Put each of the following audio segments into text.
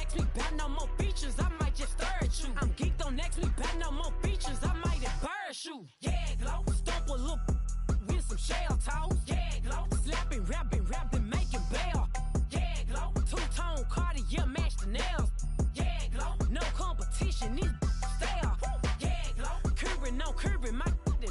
ask me about no more features, I might just stare at you. I'm geeked, don't ask me about no more features, I might embarrass you. Yeah, glow, stomp a little with some shell toes. Yeah, glow, slapping, rapping, making bail. Yeah, glow, two-tone Cartier match the nails. Yeah, glow, no competition, these stale. Yeah, glow, curving, no curving, my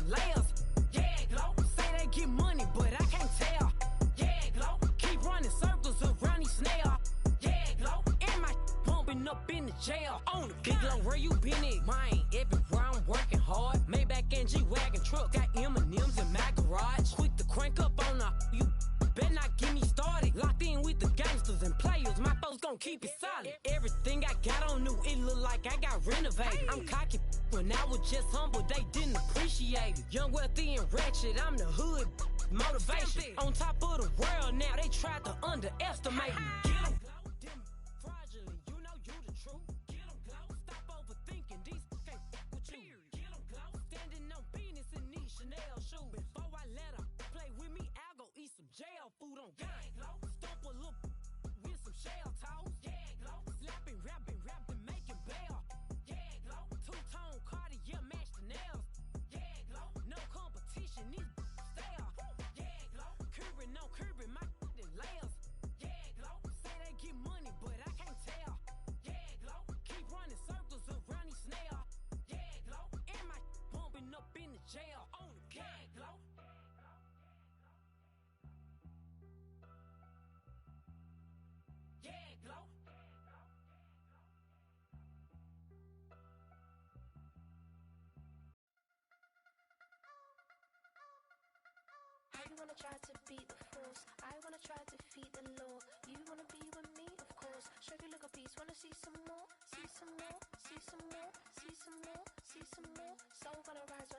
layers. Yeah, glow, say they get money, but I can't tell. Yeah, glow, keep running circles around these snails. Yeah, glow, and my bumping up in the jail. On the big glow, where you been at? Mine, everywhere I'm working hard. Maybach and G-Wagon truck, got M&M's in my garage. Quick to crank up on you better not get me started. Locked in with the gangsters and players, my folks gon' keep it solid. Everything I got on new, it look like I got renovated. I'm cocky when I was just humble, they didn't appreciate it. Young, wealthy, and ratchet, I'm the hood motivation. On top of the world now, they tried to underestimate me. Get 'em, them fraudulent, you know you the truth. Get 'em, stop overthinking, these can't with you. Get 'em, standing on business in these Chanel shoes. Before I let her play with me, I'll go eat some jail food on gang. Stomp a little with some shell toes. Yeah, slapping, rapping, making bail. Yeah, two-tone Cartier match the nails. Yeah, no competition, these stale. Yeah, curving, no curving, my layers. Yeah, say they get money, but I can't tell. Yeah, keep running circles around these snails. Yeah, and my bumping up in the jail. On the gang, yeah, glow. I wanna try to beat the force. I wanna try to defeat the law. You wanna be with me, of course. Show you look a piece. Wanna see some more? See some more? See some more? See some more? See some more? So gonna rise.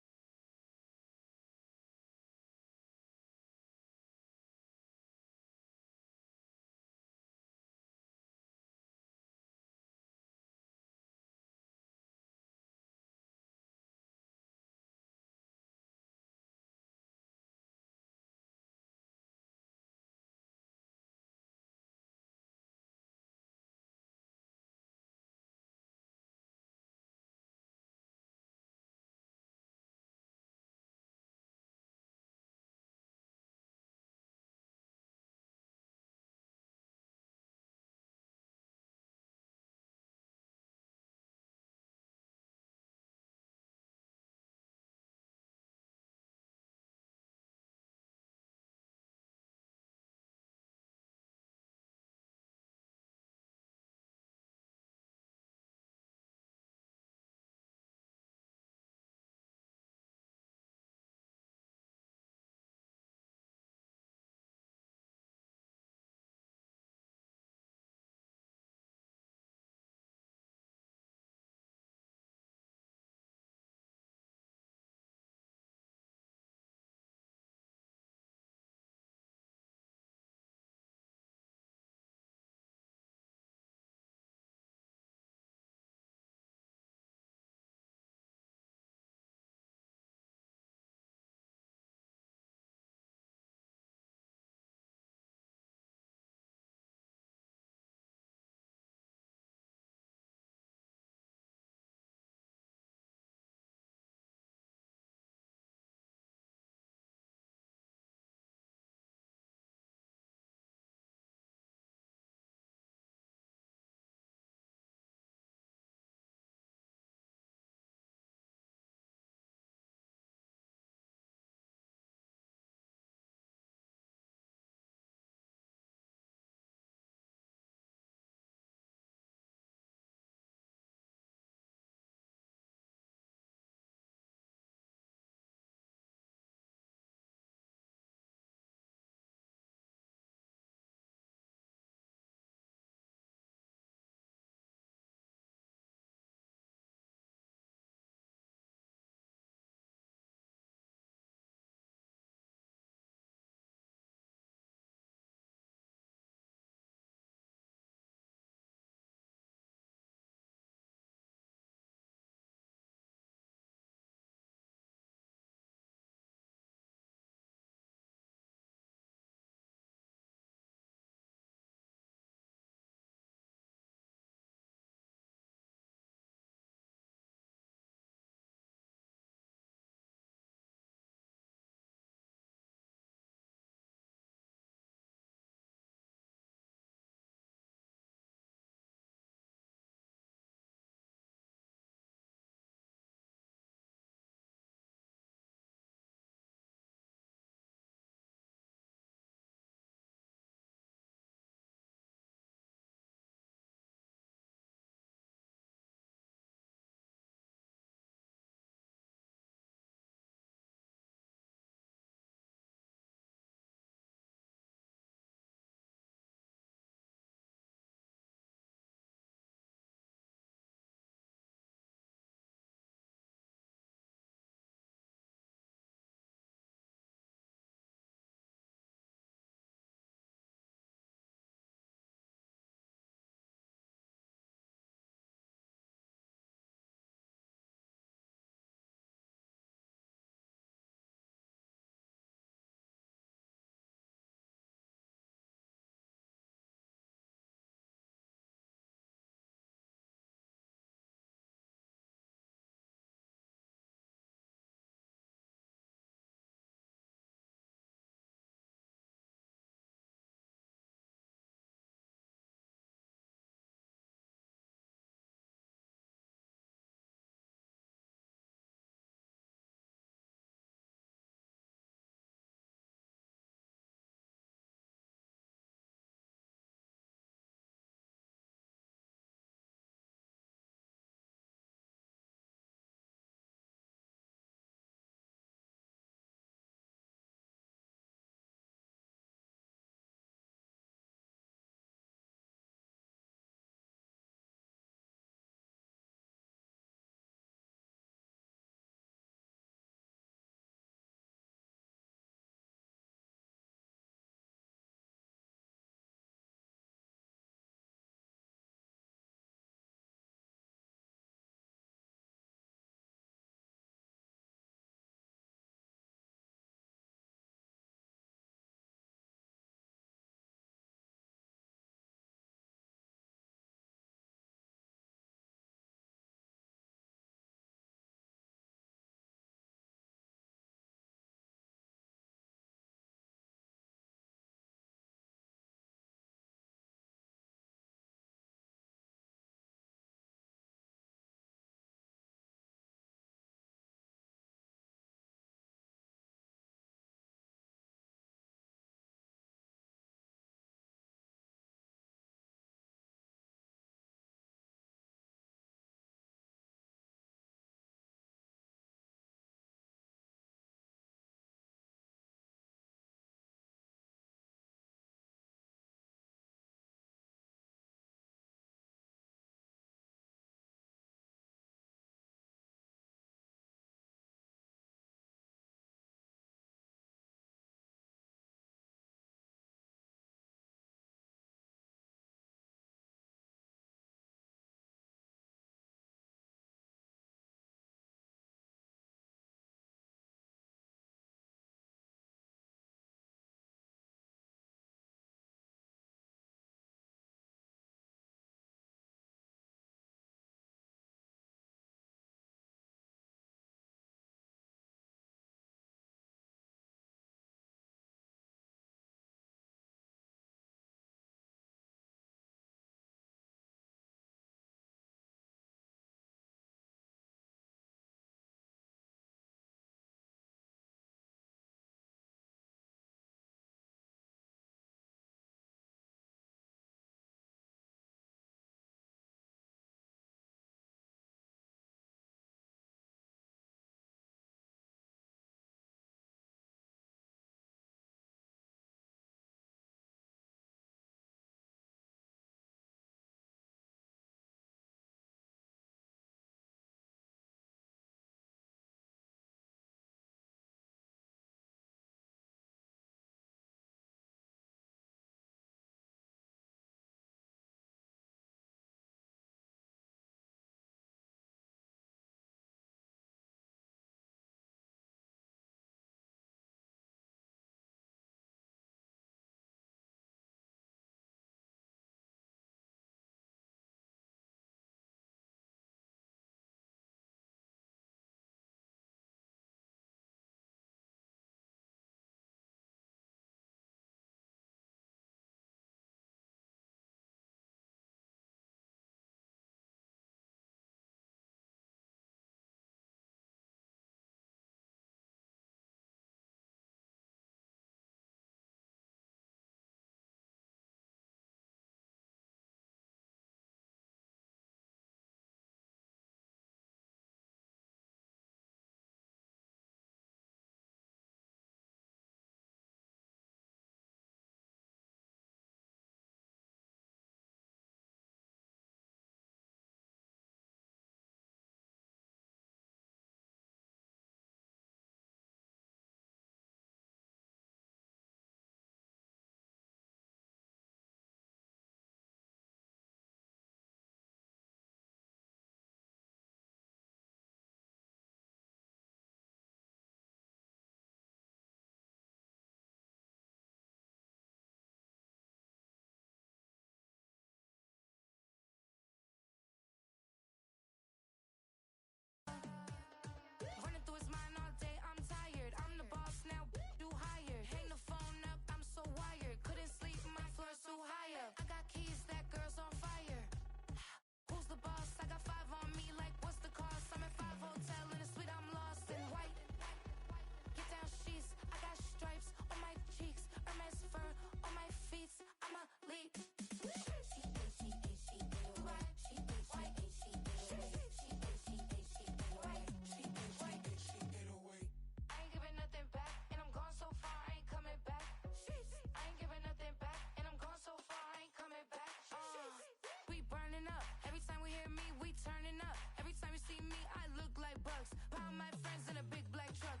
and me, we turning up. Every time you see me, I look like bugs. Pound my friends in a big black truck.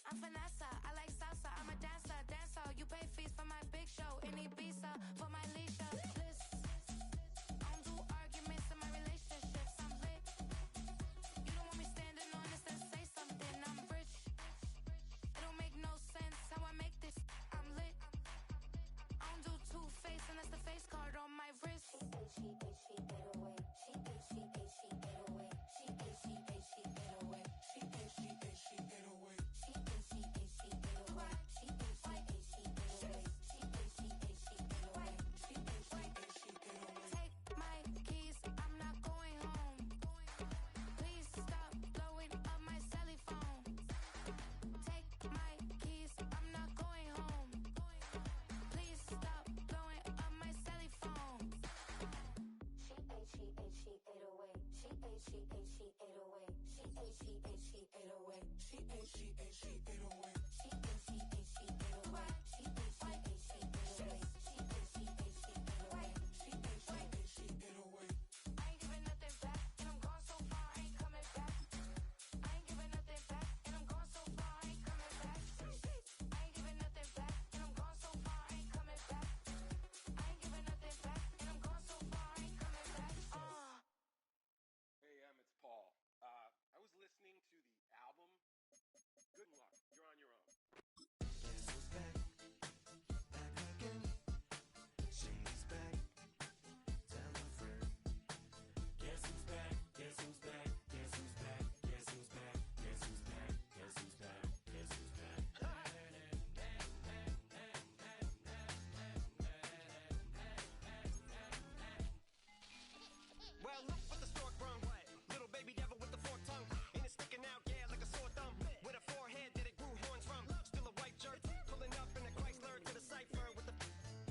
I'm Vanessa, I like salsa, I'm a dancer, dancer. You pay fees for my big show in Ibiza, for my leisure. List. I don't do arguments in my relationships, I'm lit. You don't want me standing on this, then say something, I'm rich. It don't make no sense how I make this, I'm lit. I don't do two-face unless the face card on my wrist. She 808. She 808. She 808. She 808. She 808. She 808. She 808. She 808. She 808. She 808. She 808. She 808. She 808. She 808. She 808. Take my keys, I'm not going home. Please stop blowing up my celly phone. Take my keys, I'm not going home. Please stop blowing up my celly phone. She 808. She 808. She 808. She 808. She 808. She 808. She 808. She 808. She 808. She 808. She 808. She 808. She 808. She 808. She 808. She 808. I ain't giving nothing back, and I'm gone so far, I ain't coming back. I ain't giving nothing back, and I'm gone so far, I ain't coming back. I ain't giving nothing back, and I'm gone so far, I ain't coming back. I ain't giving nothing back, and I'm gone so far, I ain't coming back. Hey, it's Paul. I was listening to the album. Good luck. You're on your own. Guess who's back? Back again. She's back. Tell a friend. Guess who's back? Guess who's back? Guess who's back? Guess who's back? Guess who's back? Guess who's back? Guess who's back? Well, look what the stork brung. What? Little baby devil with the forked tongue. And it's sticking out, yeah, like a sore thumb. With a forehead that it grew horns from. Still a white jerk. Pulling up in a Chrysler to the cipher with the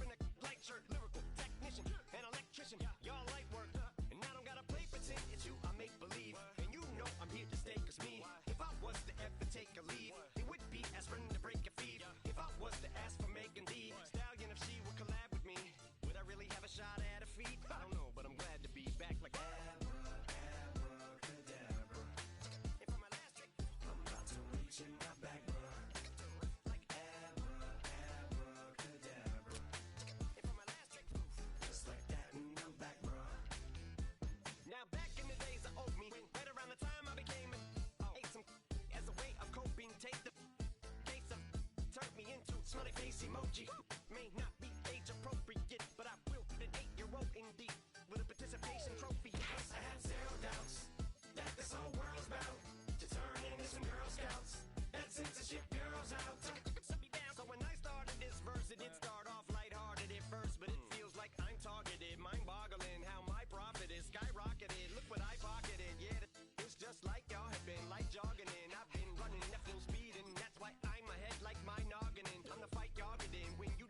in a light shirt. Lyrical technician, an electrician. Y'all light work. And I don't gotta play pretend. It's you, I make believe. And you know I'm here to stay, cause me. If I was to ever take a leave, it would be as friend to break a feed. If I was to ask for Megan D Stallion, if she would collab with me, would I really have a shot at a feat? I don't know, but I'm glad to be back like Abracadabra. And for my last trick, I'm about to reach in my back, bruh. like Abracadabra. and for my last trick, Just like that, and I'm back, bruh. now back in the days of owed me, right around the time I became ate some as a way of coping. Take the case of turned me into smiley face emoji. May not be age appropriate, but I will fit an 8-year-old indeed with a participation trophy. I have zero doubts that this whole world's about to turn into some Girl Scouts and censorship girls out. So when I started this verse, it did start off lighthearted at first, but it feels like I'm targeted, mind-boggling how my profit is skyrocketed. Look what I pocketed, yeah, it's just like y'all have been, like jogging in. I've been running at full speed, and that's why I'm ahead like my noggin. I'm the fight y'all get in when you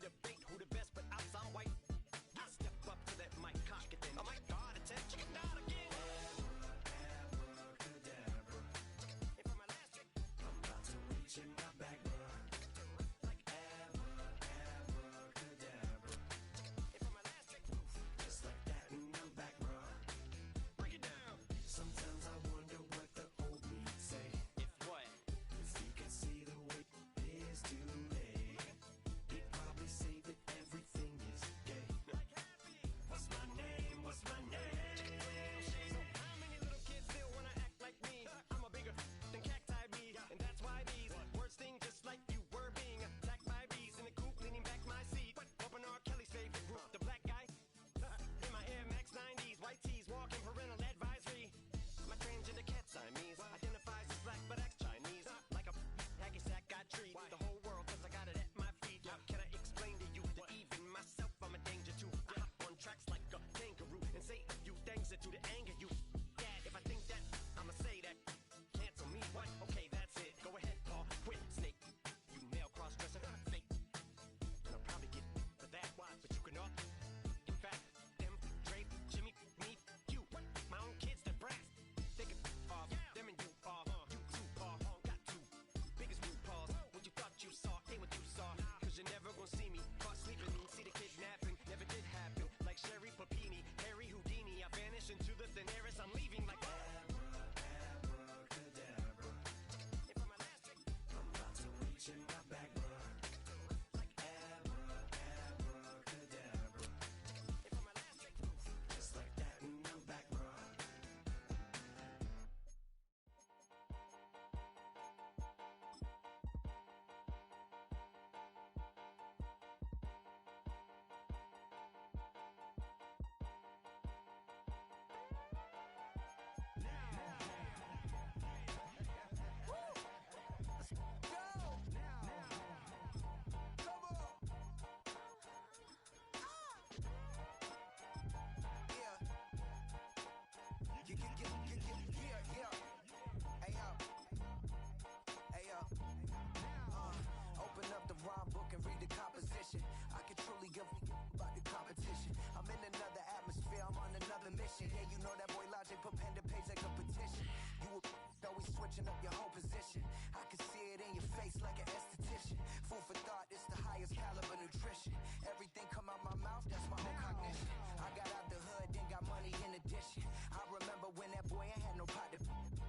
put pen to page like a petition. You were always switching up your whole position. I can see it in your face like an esthetician. Food for thought, it's the highest caliber nutrition. Everything come out my mouth, that's my own cognition. I got out the hood, then got money in addition. I remember when that boy ain't had no pot to.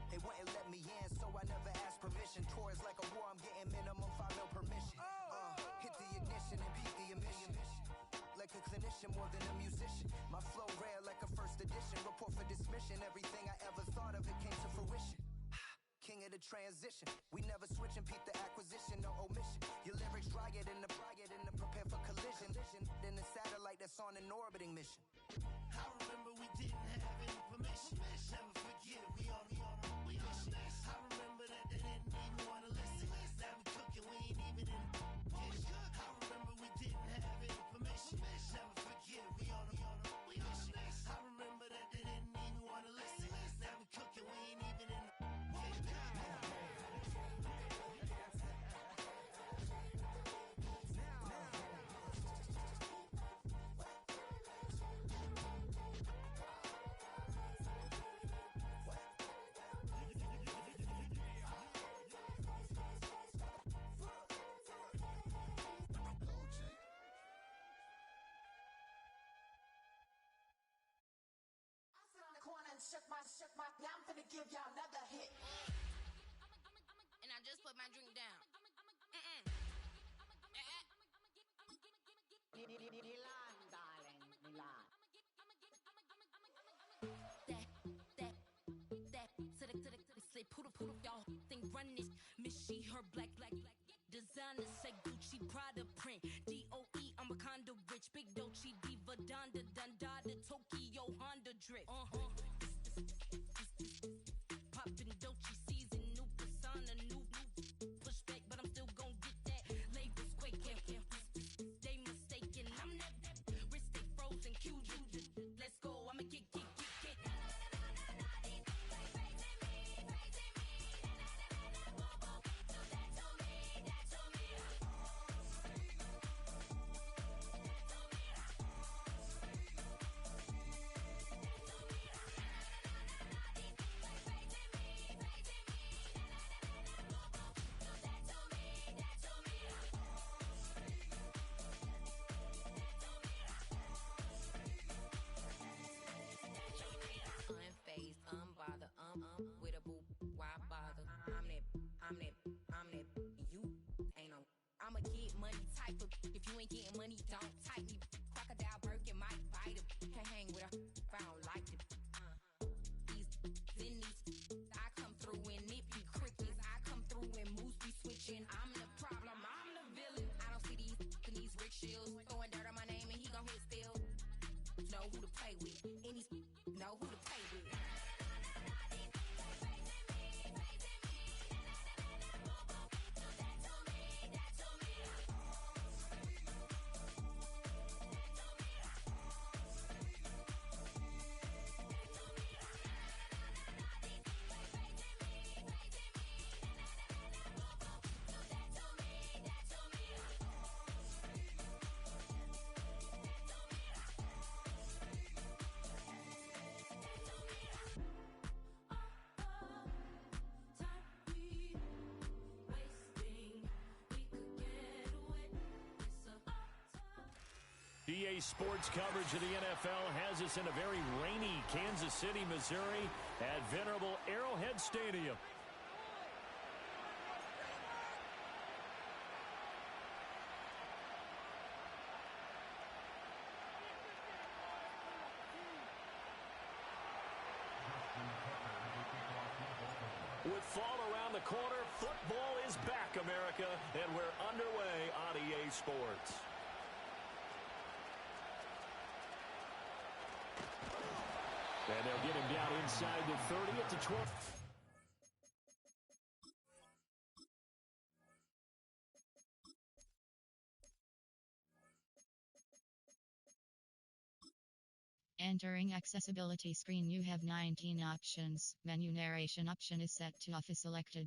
They wouldn't let me in, so I never asked permission. Tours like a war, I'm getting minimum 5 mil permission. Hit the ignition and beat the emission. Like a clinician more than a musician. My flow rare like a first edition. Report for dismission. Everything I ever thought of, it came to fruition. King of the transition. We never switch and peep the acquisition, no omission. Your lyrics dry it in the prepare for collision. Then the satellite that's on an orbiting mission. I remember we didn't have any permission. Never forget, we on mission. I remember that they didn't even want to listen. Now we cooking, we ain't even in the kitchen. I remember we didn't have any permission. Never forget, we on mission. I remember that they didn't even want to listen. Now we cooking, we ain't even in the kitchen. Shook my, now I'm finna give y'all another hit. And I just put my drink down. Milan, darling, Milan. Say poodle, y'all think run this. Miss she, her black. Designer say Gucci, Prada print. DOE, I'm a condo rich. Big Dolce, Diva, Donda, Dundada, Tokyo, Honda drip. Poppin' Dolce season, new persona, new pushback, but I'm still gon' get that. Labels quaking, they mistaken. I'm that wrist stay frozen, QG. Let's go, I'ma get. Unfazed, unbothered, with a boo, why bother? I'm that, you ain't no. I'ma get money type of, if you ain't getting money, don't type me. Crocodile Birkin might bite him. Can't hang with her if I don't like it. These, I come through and it be crickets. I come through and moose be switching. I'm the problem, I'm the villain. I don't see these rich shields throwing dirt on my name and he gon' hit still. Know who to play with, and he's know who to play with. EA Sports coverage of the NFL has us in a very rainy Kansas City, Missouri at venerable Arrowhead Stadium. With fall around the corner, football is back, America, and we're underway on EA Sports. And they'll get him down inside the 30 at the 12. Entering accessibility screen, you have 19 options. Menu narration option is set to off is selected.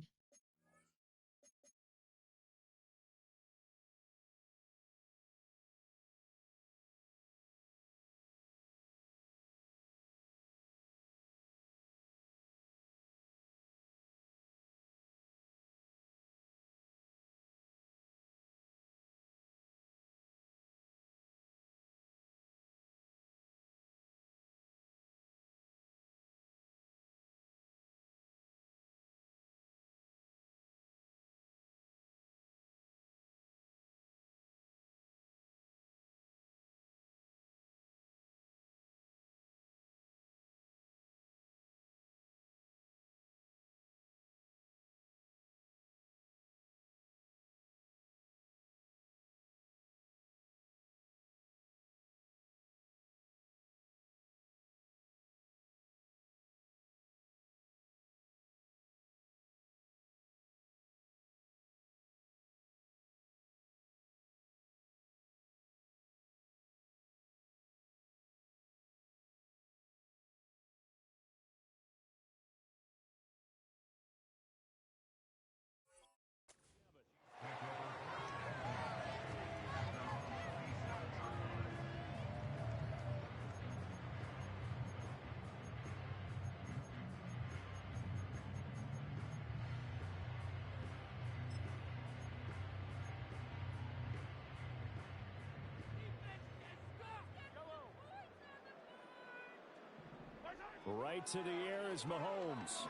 Right to the air is Mahomes.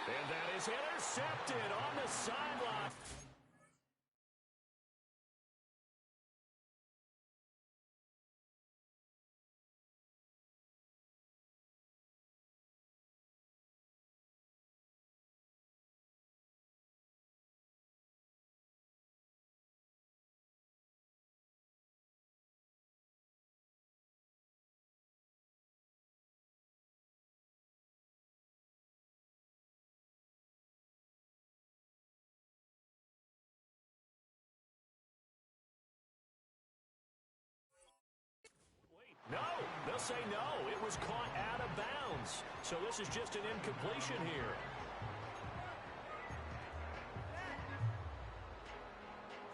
And that is intercepted on the sideline. No, they'll say no. It was caught out of bounds. So this is just an incompletion here.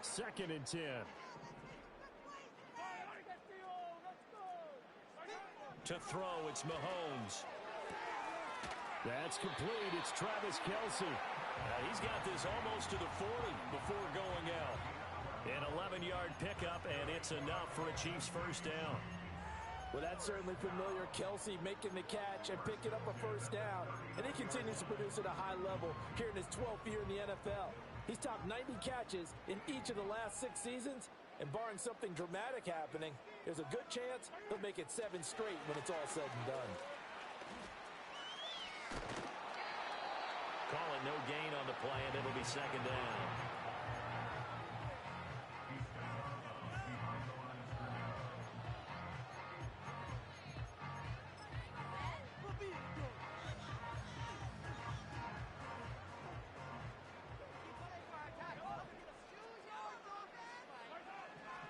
Second and 10. To throw, it's Mahomes. That's complete. It's Travis Kelce. He's got this almost to the 40 before going out. An 11-yard pickup, and it's enough for a Chiefs first down. Well, that's certainly familiar. Kelce making the catch and picking up a first down. And he continues to produce at a high level here in his 12th year in the NFL. He's topped 90 catches in each of the last 6 seasons. And barring something dramatic happening, there's a good chance he'll make it 7 straight when it's all said and done. Call it no gain on the play, and it'll be second down.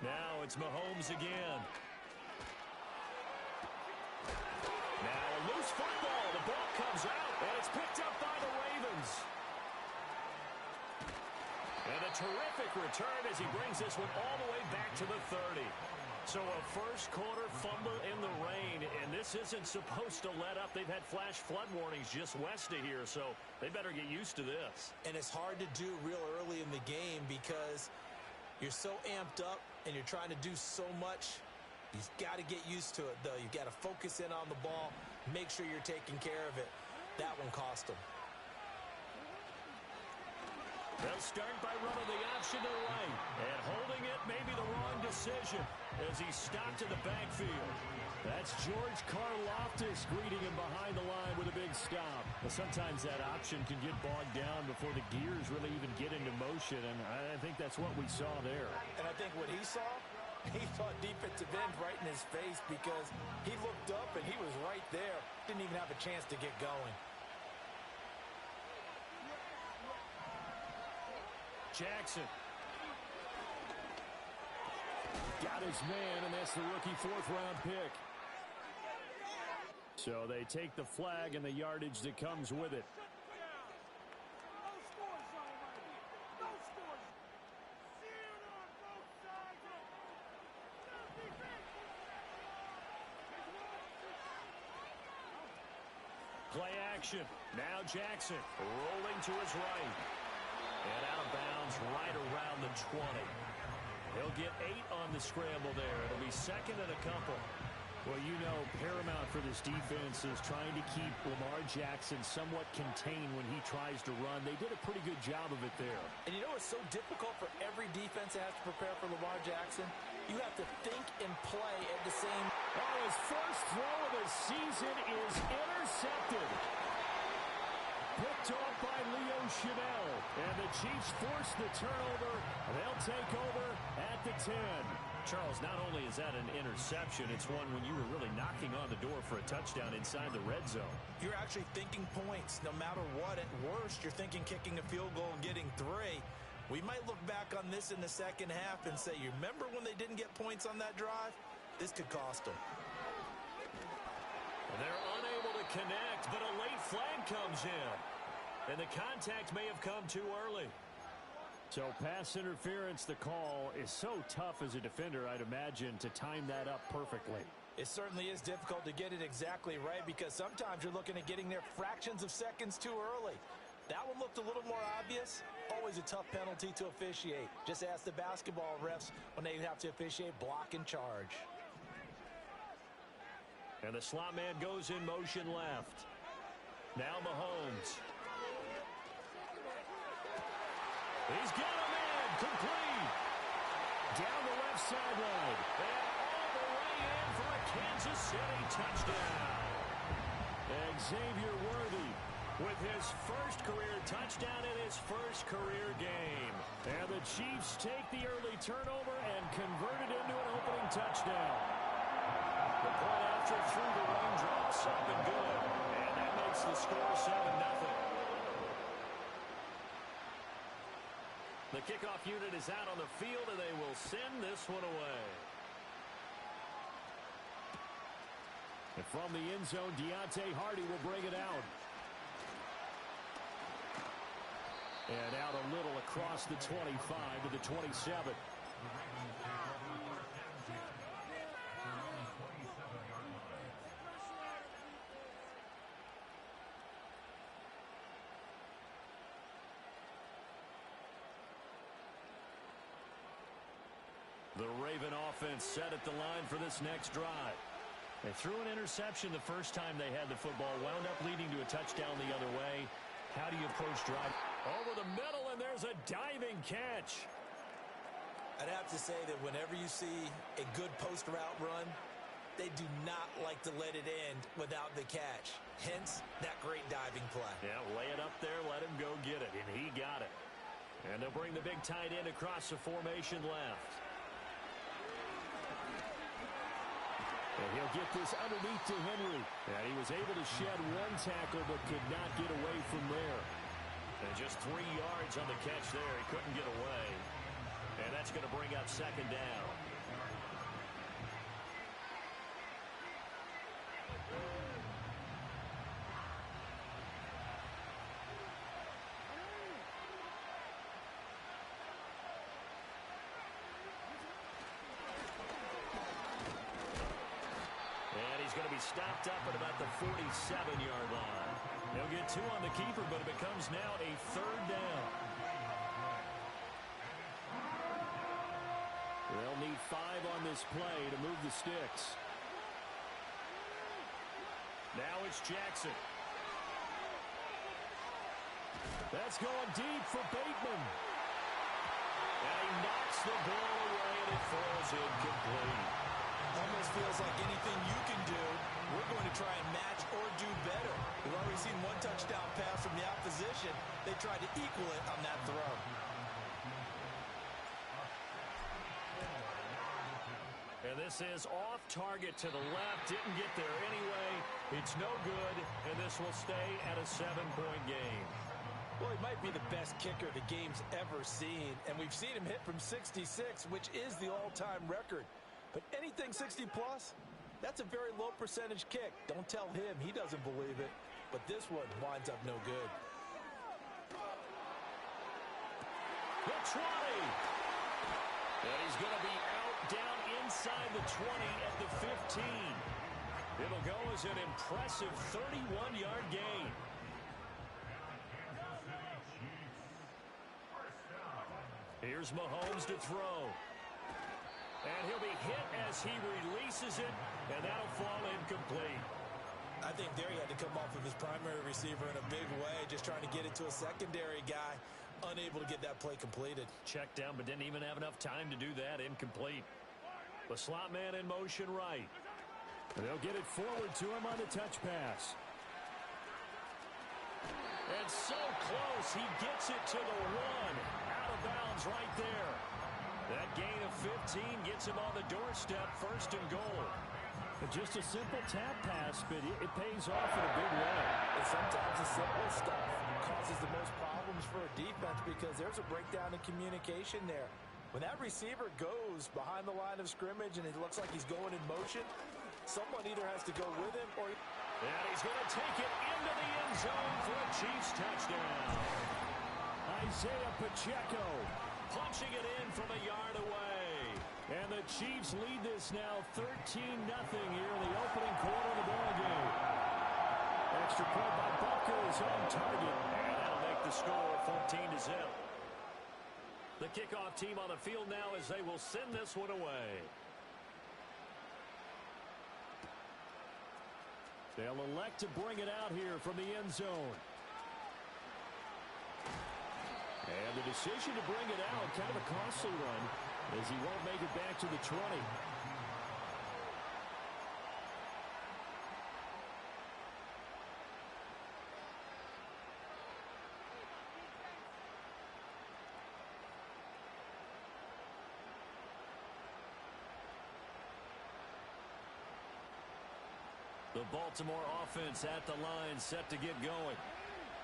Now it's Mahomes again. Now a loose football. The ball comes out, and it's picked up by the Ravens. And a terrific return as he brings this one all the way back to the 30. So a first quarter fumble in the rain, and this isn't supposed to let up. They've had flash flood warnings just west of here, so they better get used to this. And it's hard to do real early in the game because you're so amped up and you're trying to do so much. You've got to get used to it, though. You've got to focus in on the ball, make sure you're taking care of it. That one cost them. They'll start by running the option to the right. And holding it may be the wrong decision as he's stopped in the backfield. That's George Karlaftis greeting him behind the line with a big stop. But sometimes that option can get bogged down before the gears really even get into motion, and I think that's what we saw there. And I think what he saw, he thought defensive end right in his face because he looked up and he was right there. Didn't even have a chance to get going. Jackson. Got his man, and that's the rookie 4th-round pick. So they take the flag and the yardage that comes with it. Play action. Now Jackson rolling to his right. And out of bounds right around the 20. He'll get 8 on the scramble there. It'll be second and a couple. Well, you know, paramount for this defense is trying to keep Lamar Jackson somewhat contained when he tries to run. They did a pretty good job of it there. And you know it's so difficult for every defense that has to prepare for Lamar Jackson? You have to think and play at the same. Oh, his first throw of the season is intercepted. Picked off by Leo Chanel. And the Chiefs force the turnover. They'll take over at the 10. Charles, not only is that an interception, it's one when you were really knocking on the door for a touchdown inside the red zone. You're actually thinking points no matter what. At worst, you're thinking kicking a field goal and getting 3. We might look back on this in the second half and say, you remember when they didn't get points on that drive? This could cost them. They're unable to connect, but a late flag comes in. And the contact may have come too early. So pass interference, the call is so tough as a defender, I'd imagine, to time that up perfectly. It certainly is difficult to get it exactly right because sometimes you're looking at getting there fractions of seconds too early. That one looked a little more obvious. Always a tough penalty to officiate. Just ask the basketball refs when they have to officiate block and charge. And the slot man goes in motion left. Now Mahomes. He's got him in. Complete. Down the left sideline. And all the way in for a Kansas City touchdown. Xavier Worthy with his first career touchdown in his first career game. And the Chiefs take the early turnover and convert it into an opening touchdown. The point after through the raindrops up and good. And that makes the score 7-0. The kickoff unit is out on the field, and they will send this one away. And from the end zone, Deontay Hardy will bring it out. And out a little across the 25 to the 27. The Raven offense set at the line for this next drive. They threw an interception the first time they had the football, wound up leading to a touchdown the other way. How do you approach drive? Over the middle, and there's a diving catch. I'd have to say that whenever you see a good post route run, they do not like to let it end without the catch. Hence, that great diving play. Yeah, lay it up there, let him go get it, and he got it. And they'll bring the big tight end across the formation left. And he'll get this underneath to Henry. And he was able to shed one tackle but could not get away from there. And just 3 yards on the catch there. He couldn't get away. And that's going to bring up second down. He's going to be stopped up at about the 47-yard line. He'll get 2 on the keeper, but it becomes now a third down. They'll need 5 on this play to move the sticks. Now it's Jackson. That's going deep for Bateman. And he knocks the ball away, and it falls incomplete. Almost feels like anything you can do, we're going to try and match or do better. We've already seen one touchdown pass from the opposition. They tried to equal it on that throw. And this is off target to the left. Didn't get there anyway. It's no good, and this will stay at a 7-point game. Well, he might be the best kicker the game's ever seen, and we've seen him hit from 66, which is the all-time record. But anything 60-plus, that's a very low percentage kick. Don't tell him he doesn't believe it. But this one winds up no good. The 20. And he's going to be out down inside the 20 at the 15. It'll go as an impressive 31-yard gain. Here's Mahomes to throw. And he'll be hit as he releases it, and that'll fall incomplete. I think there he had to come off of his primary receiver in a big way, just trying to get it to a secondary guy, unable to get that play completed. Checked down, but didn't even have enough time to do that. Incomplete. The slot man in motion right. And they'll get it forward to him on the touch pass. And so close, he gets it to the 1. Out of bounds right there. That gain of 15 gets him on the doorstep, first and goal. Just a simple tap pass, but it pays off in a big way. And sometimes the simple stuff causes the most problems for a defense because there's a breakdown in communication there. When that receiver goes behind the line of scrimmage and it looks like he's going in motion, someone either has to go with him or... And he's going to take it into the end zone for a Chiefs touchdown. Isaiah Pacheco punching it in from a yard away. And the Chiefs lead this now 13-0 here in the opening quarter of the ballgame. Extra point by Butker is on target. And that'll make the score 14-0. The kickoff team on the field now as they will send this one away. They'll elect to bring it out here from the end zone. And the decision to bring it out, kind of a costly one, as he won't make it back to the 20. The Baltimore offense at the line, set to get going.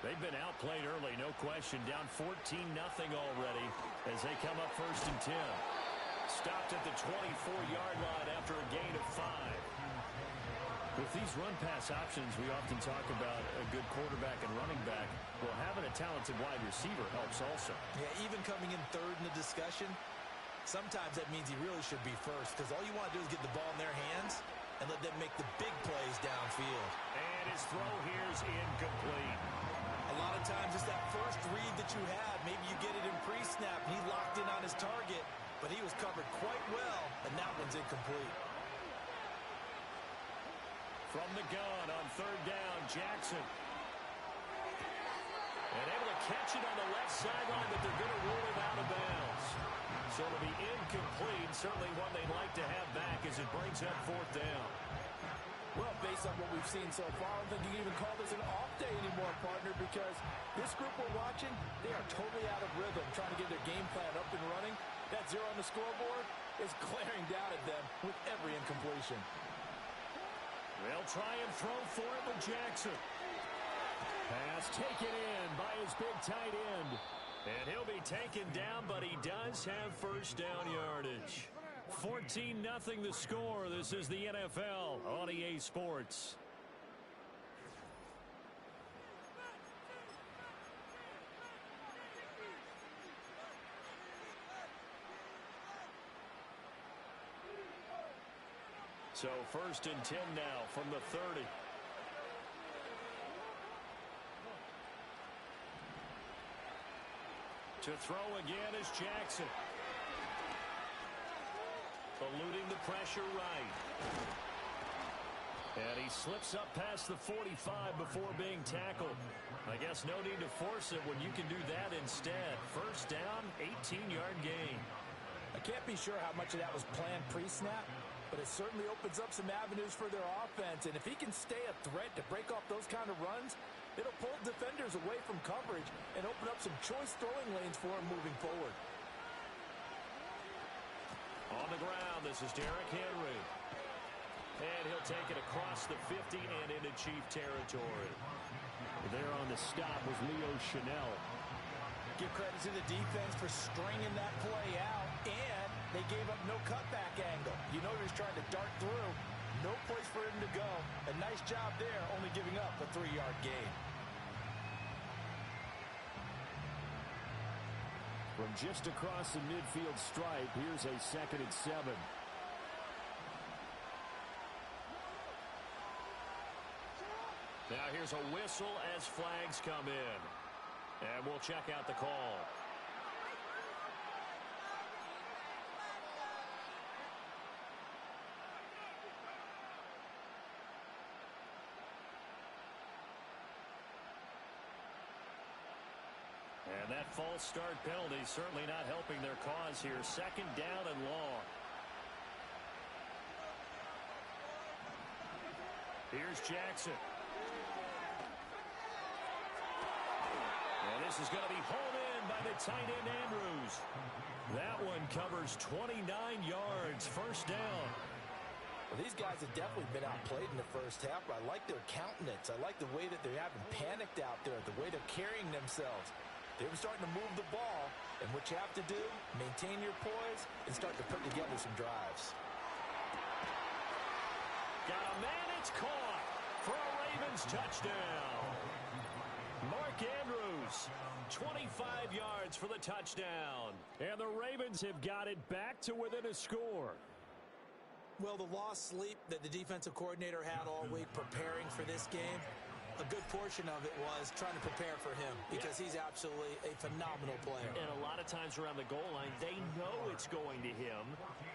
They've been outplayed early, no question. Down 14-0 already as they come up 1st and 10. Stopped at the 24-yard line after a gain of 5. With these run-pass options, we often talk about a good quarterback and running back. Well, having a talented wide receiver helps also. Yeah, even coming in third in the discussion, sometimes that means he really should be first, because all you want to do is get the ball in their hands and let them make the big plays downfield. And his throw here is incomplete. A lot of times it's that first read that you have. Maybe you get it in pre-snap, and he locked in on his target, but he was covered quite well, and that one's incomplete. From the gun on 3rd down, Jackson. And able to catch it on the left sideline, but they're going to rule him out of bounds. So it'll be incomplete, certainly one they'd like to have back as it brings up 4th down. Well, based on what we've seen so far, I don't think you can even call this an off day anymore, partner, because this group we're watching, they are totally out of rhythm, trying to get their game plan up and running. That 0 on the scoreboard is glaring down at them with every incompletion. They'll try and throw for it with Jackson. Pass taken in by his big tight end. And he'll be taken down, but he does have 1st down yardage. 14-0 the score. This is the NFL on EA Sports. So 1st and 10 now from the 30. To throw again is Jackson. Eluding the pressure right. And he slips up past the 45 before being tackled. I guess no need to force it when you can do that instead. 1st down, 18-yard gain. I can't be sure how much of that was planned pre-snap, but it certainly opens up some avenues for their offense. And if he can stay a threat to break off those kind of runs, it'll pull defenders away from coverage and open up some choice throwing lanes for him moving forward. On the ground, this is Derrick Henry. And he'll take it across the 50 and into Chief territory. There on the stop was Leo Chanel. Give credit to the defense for stringing that play out, and they gave up no cutback angle. You know he was trying to dart through. No place for him to go. A nice job there, only giving up a 3-yard gain. From just across the midfield stripe, here's a 2nd and 7. Now here's a whistle as flags come in. And we'll check out the call. And that false start penalty certainly not helping their cause here. 2nd down and long. Here's Jackson. And this is going to be hauled in by the tight end Andrews. That one covers 29 yards. 1st down. Well, these guys have definitely been outplayed in the first half, but I like their countenance. I like the way that they haven't panicked out there, the way they're carrying themselves. They were starting to move the ball, and what you have to do, maintain your poise and start to put together some drives. Got a man, it's caught for a Ravens touchdown. Mark Andrews, 25 yards for the touchdown. And the Ravens have got it back to within a score. Well, the lost sleep that the defensive coordinator had all week preparing for this game, a good portion of it was trying to prepare for him because he's absolutely a phenomenal player. And a lot of times around the goal line, they know it's going to him.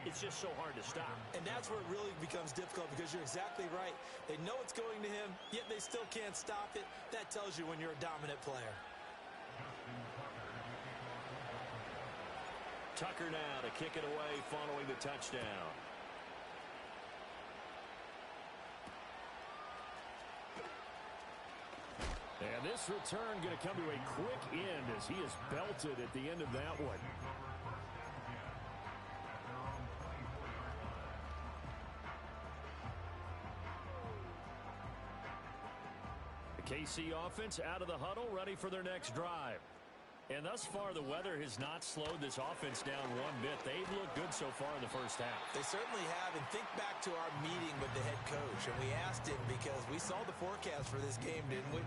It's just so hard to stop. And that's where it really becomes difficult because you're exactly right. They know it's going to him, yet they still can't stop it. That tells you when you're a dominant player. Tucker now to kick it away following the touchdown. And this return going to come to a quick end as he is belted at the end of that one. The KC offense out of the huddle, ready for their next drive. And thus far, the weather has not slowed this offense down one bit. They've looked good so far in the first half. They certainly have. And think back to our meeting with the head coach. And we asked him because we saw the forecast for this game, didn't we?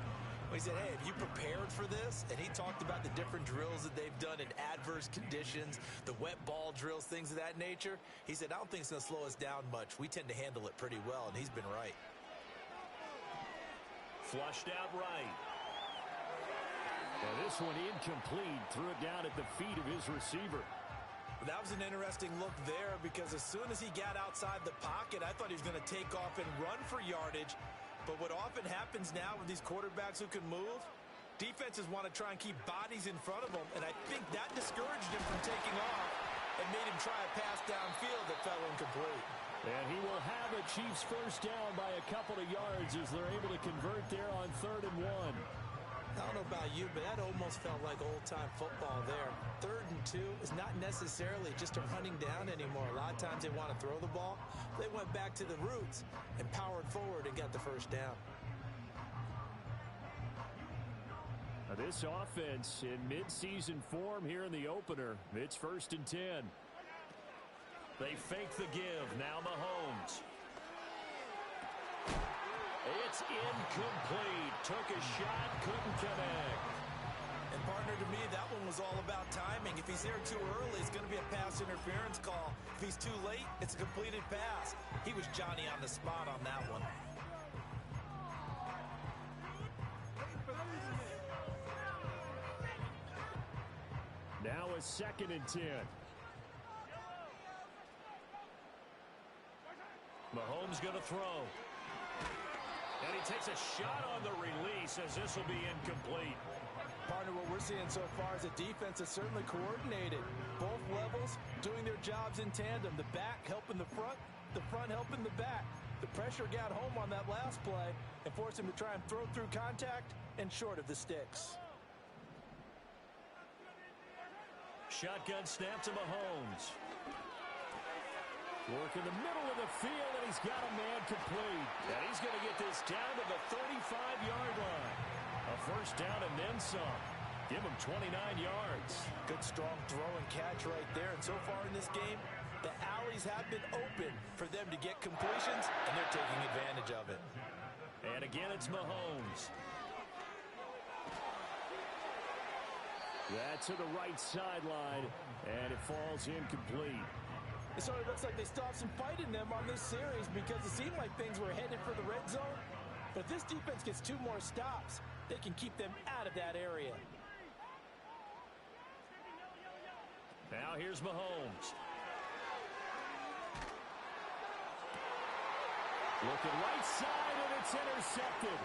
We said, hey, have you prepared for this? And he talked about the different drills that they've done in adverse conditions, the wet ball drills, things of that nature. He said, I don't think it's going to slow us down much. We tend to handle it pretty well, and he's been right. Flushed out right. And this one incomplete. Threw it down at the feet of his receiver. That was an interesting look there because as soon as he got outside the pocket, I thought he was going to take off and run for yardage. But what often happens now with these quarterbacks who can move, defenses want to try and keep bodies in front of them, and I think that discouraged him from taking off and made him try a pass downfield that fell incomplete. And he will have a Chiefs first down by a couple of yards as they're able to convert there on 3rd and 1. I don't know about you, but that almost felt like old-time football there. 3rd and 2 is not necessarily just a running down anymore. A lot of times they want to throw the ball. They went back to the roots and powered forward and got the first down. Now this offense in mid-season form here in the opener. It's 1st and 10. They fake the give. Now Mahomes. It's incomplete. Took a shot, couldn't connect. And partner, to me, that one was all about timing. If he's there too early, it's going to be a pass interference call. If he's too late, it's a completed pass. He was Johnny on the spot on that one. Now a 2nd and 10. Mahomes going to throw. And he takes a shot on the release as this will be incomplete. Partner, what we're seeing so far is a defense that's certainly coordinated. Both levels doing their jobs in tandem. The back helping the front helping the back. The pressure got home on that last play and forced him to try and throw through contact and short of the sticks. Shotgun snap to Mahomes. Work in the middle of the field, and he's got a man complete. And he's going to get this down to the 35-yard line. A first down and then some. Give him 29 yards. Good, strong throw and catch right there. And so far in this game, the alleys have been open for them to get completions, and they're taking advantage of it. And again, it's Mahomes. That's to the right sideline, and it falls incomplete. It sort of looks like they still have some fight in them on this series because it seemed like things were headed for the red zone. But if this defense gets 2 more stops, they can keep them out of that area. Now here's Mahomes. Looking right side, and it's intercepted.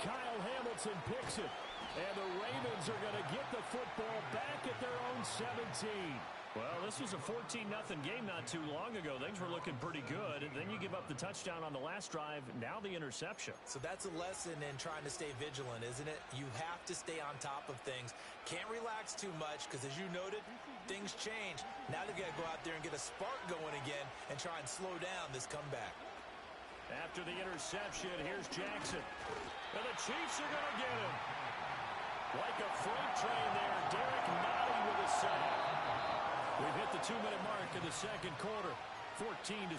Kyle Hamilton picks it. And the Ravens are going to get the football back at their own 17. Well, this was a 14-0 game not too long ago. Things were looking pretty good. And then you give up the touchdown on the last drive. Now the interception. So that's a lesson in trying to stay vigilant, isn't it? You have to stay on top of things. Can't relax too much because, as you noted, things change. Now they've got to go out there and get a spark going again and try and slow down this comeback. After the interception, here's Jackson. And the Chiefs are going to get him. Like a freight train there, Derek Nottie with a sack. We've hit the 2-minute mark in the second quarter, 14-7.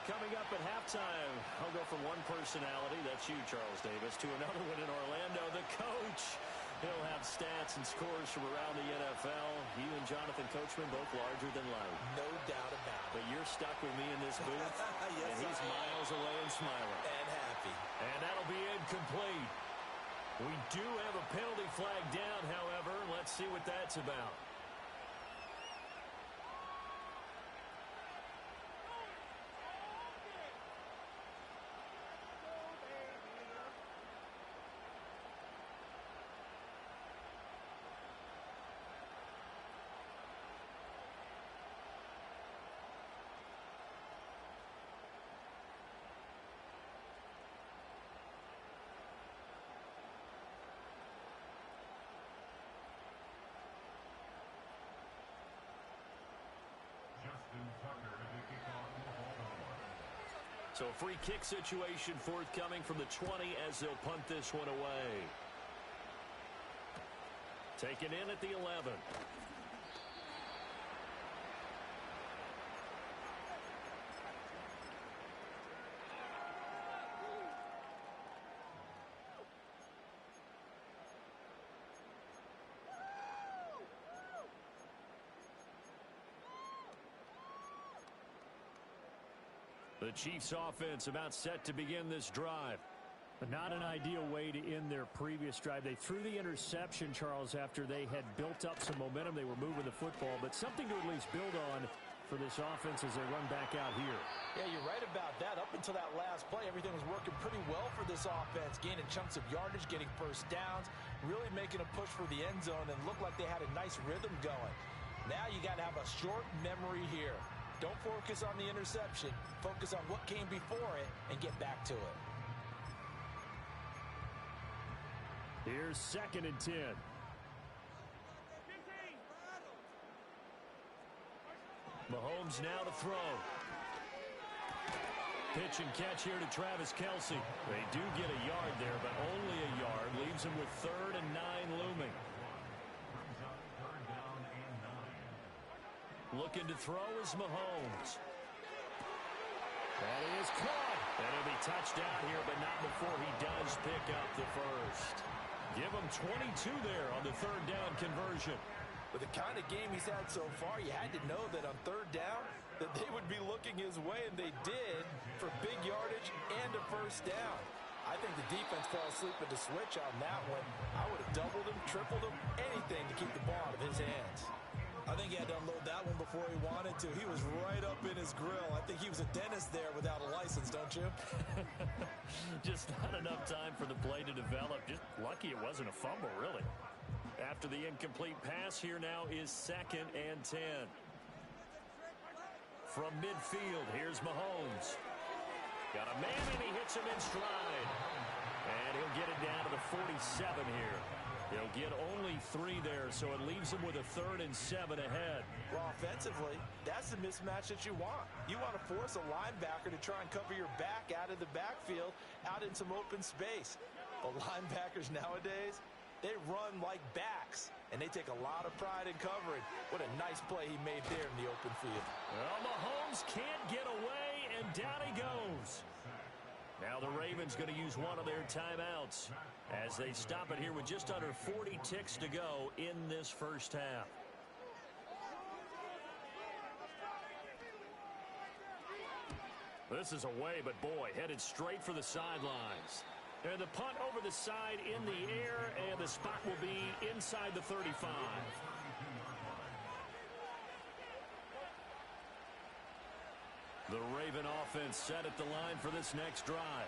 Coming up at halftime, I'll go from one personality, that's you, Charles Davis, to another one in Orlando, the coach. He'll have stats and scores from around the NFL. You and Jonathan Coachman, both larger than life. No doubt about it. But you're stuck with me in this booth, yes, and he's miles away and smiling. And happy. And that'll be incomplete. We do have a penalty flag down, however. Let's see what that's about. So a free kick situation forthcoming from the 20 as they'll punt this one away. Taken in at the 11. The Chiefs offense about set to begin this drive. But not an ideal way to end their previous drive. They threw the interception, Charles, after they had built up some momentum. They were moving the football, but something to at least build on for this offense as they run back out here. Yeah, you're right about that. Up until that last play, everything was working pretty well for this offense, gaining chunks of yardage, getting first downs, really making a push for the end zone, and looked like they had a nice rhythm going. Now you got to have a short memory here. Don't focus on the interception. Focus on what came before it and get back to it. Here's 2nd and 10. Mahomes now to throw. Pitch and catch here to Travis Kelce. They do get a yard there, but only a yard. Leaves him with 3rd and 9 looming. Looking to throw is Mahomes. That is caught. And it'll be touched out here, but not before he does pick up the first. Give him 22 there on the 3rd down conversion. With the kind of game he's had so far, you had to know that on 3rd down that they would be looking his way, and they did, for big yardage and a first down. I think the defense fell asleep at the switch on that one. I would have doubled him, tripled him, anything to keep the ball out of his hands. I think he had to unload that one before he wanted to. He was right up in his grill. I think he was a dentist there without a license, don't you? Just not enough time for the play to develop. Just lucky it wasn't a fumble, really. After the incomplete pass, here now is 2nd and 10. From midfield, here's Mahomes. Got a man, and he hits him in stride. And he'll get it down to the 47 here. He'll get only 3 there, so it leaves him with a 3rd and 7 ahead. Well, offensively, that's the mismatch that you want. You want to force a linebacker to try and cover your back out of the backfield, out in some open space. The linebackers nowadays, they run like backs, and they take a lot of pride in covering. What a nice play he made there in the open field. Well, Mahomes can't get away, and down he goes. Now the Ravens going to use one of their timeouts as they stop it here with just under 40 ticks to go in this first half. This is away, but boy, headed straight for the sidelines. And the punt over the side in the air, and the spot will be inside the 35. The Raven offense set at the line for this next drive.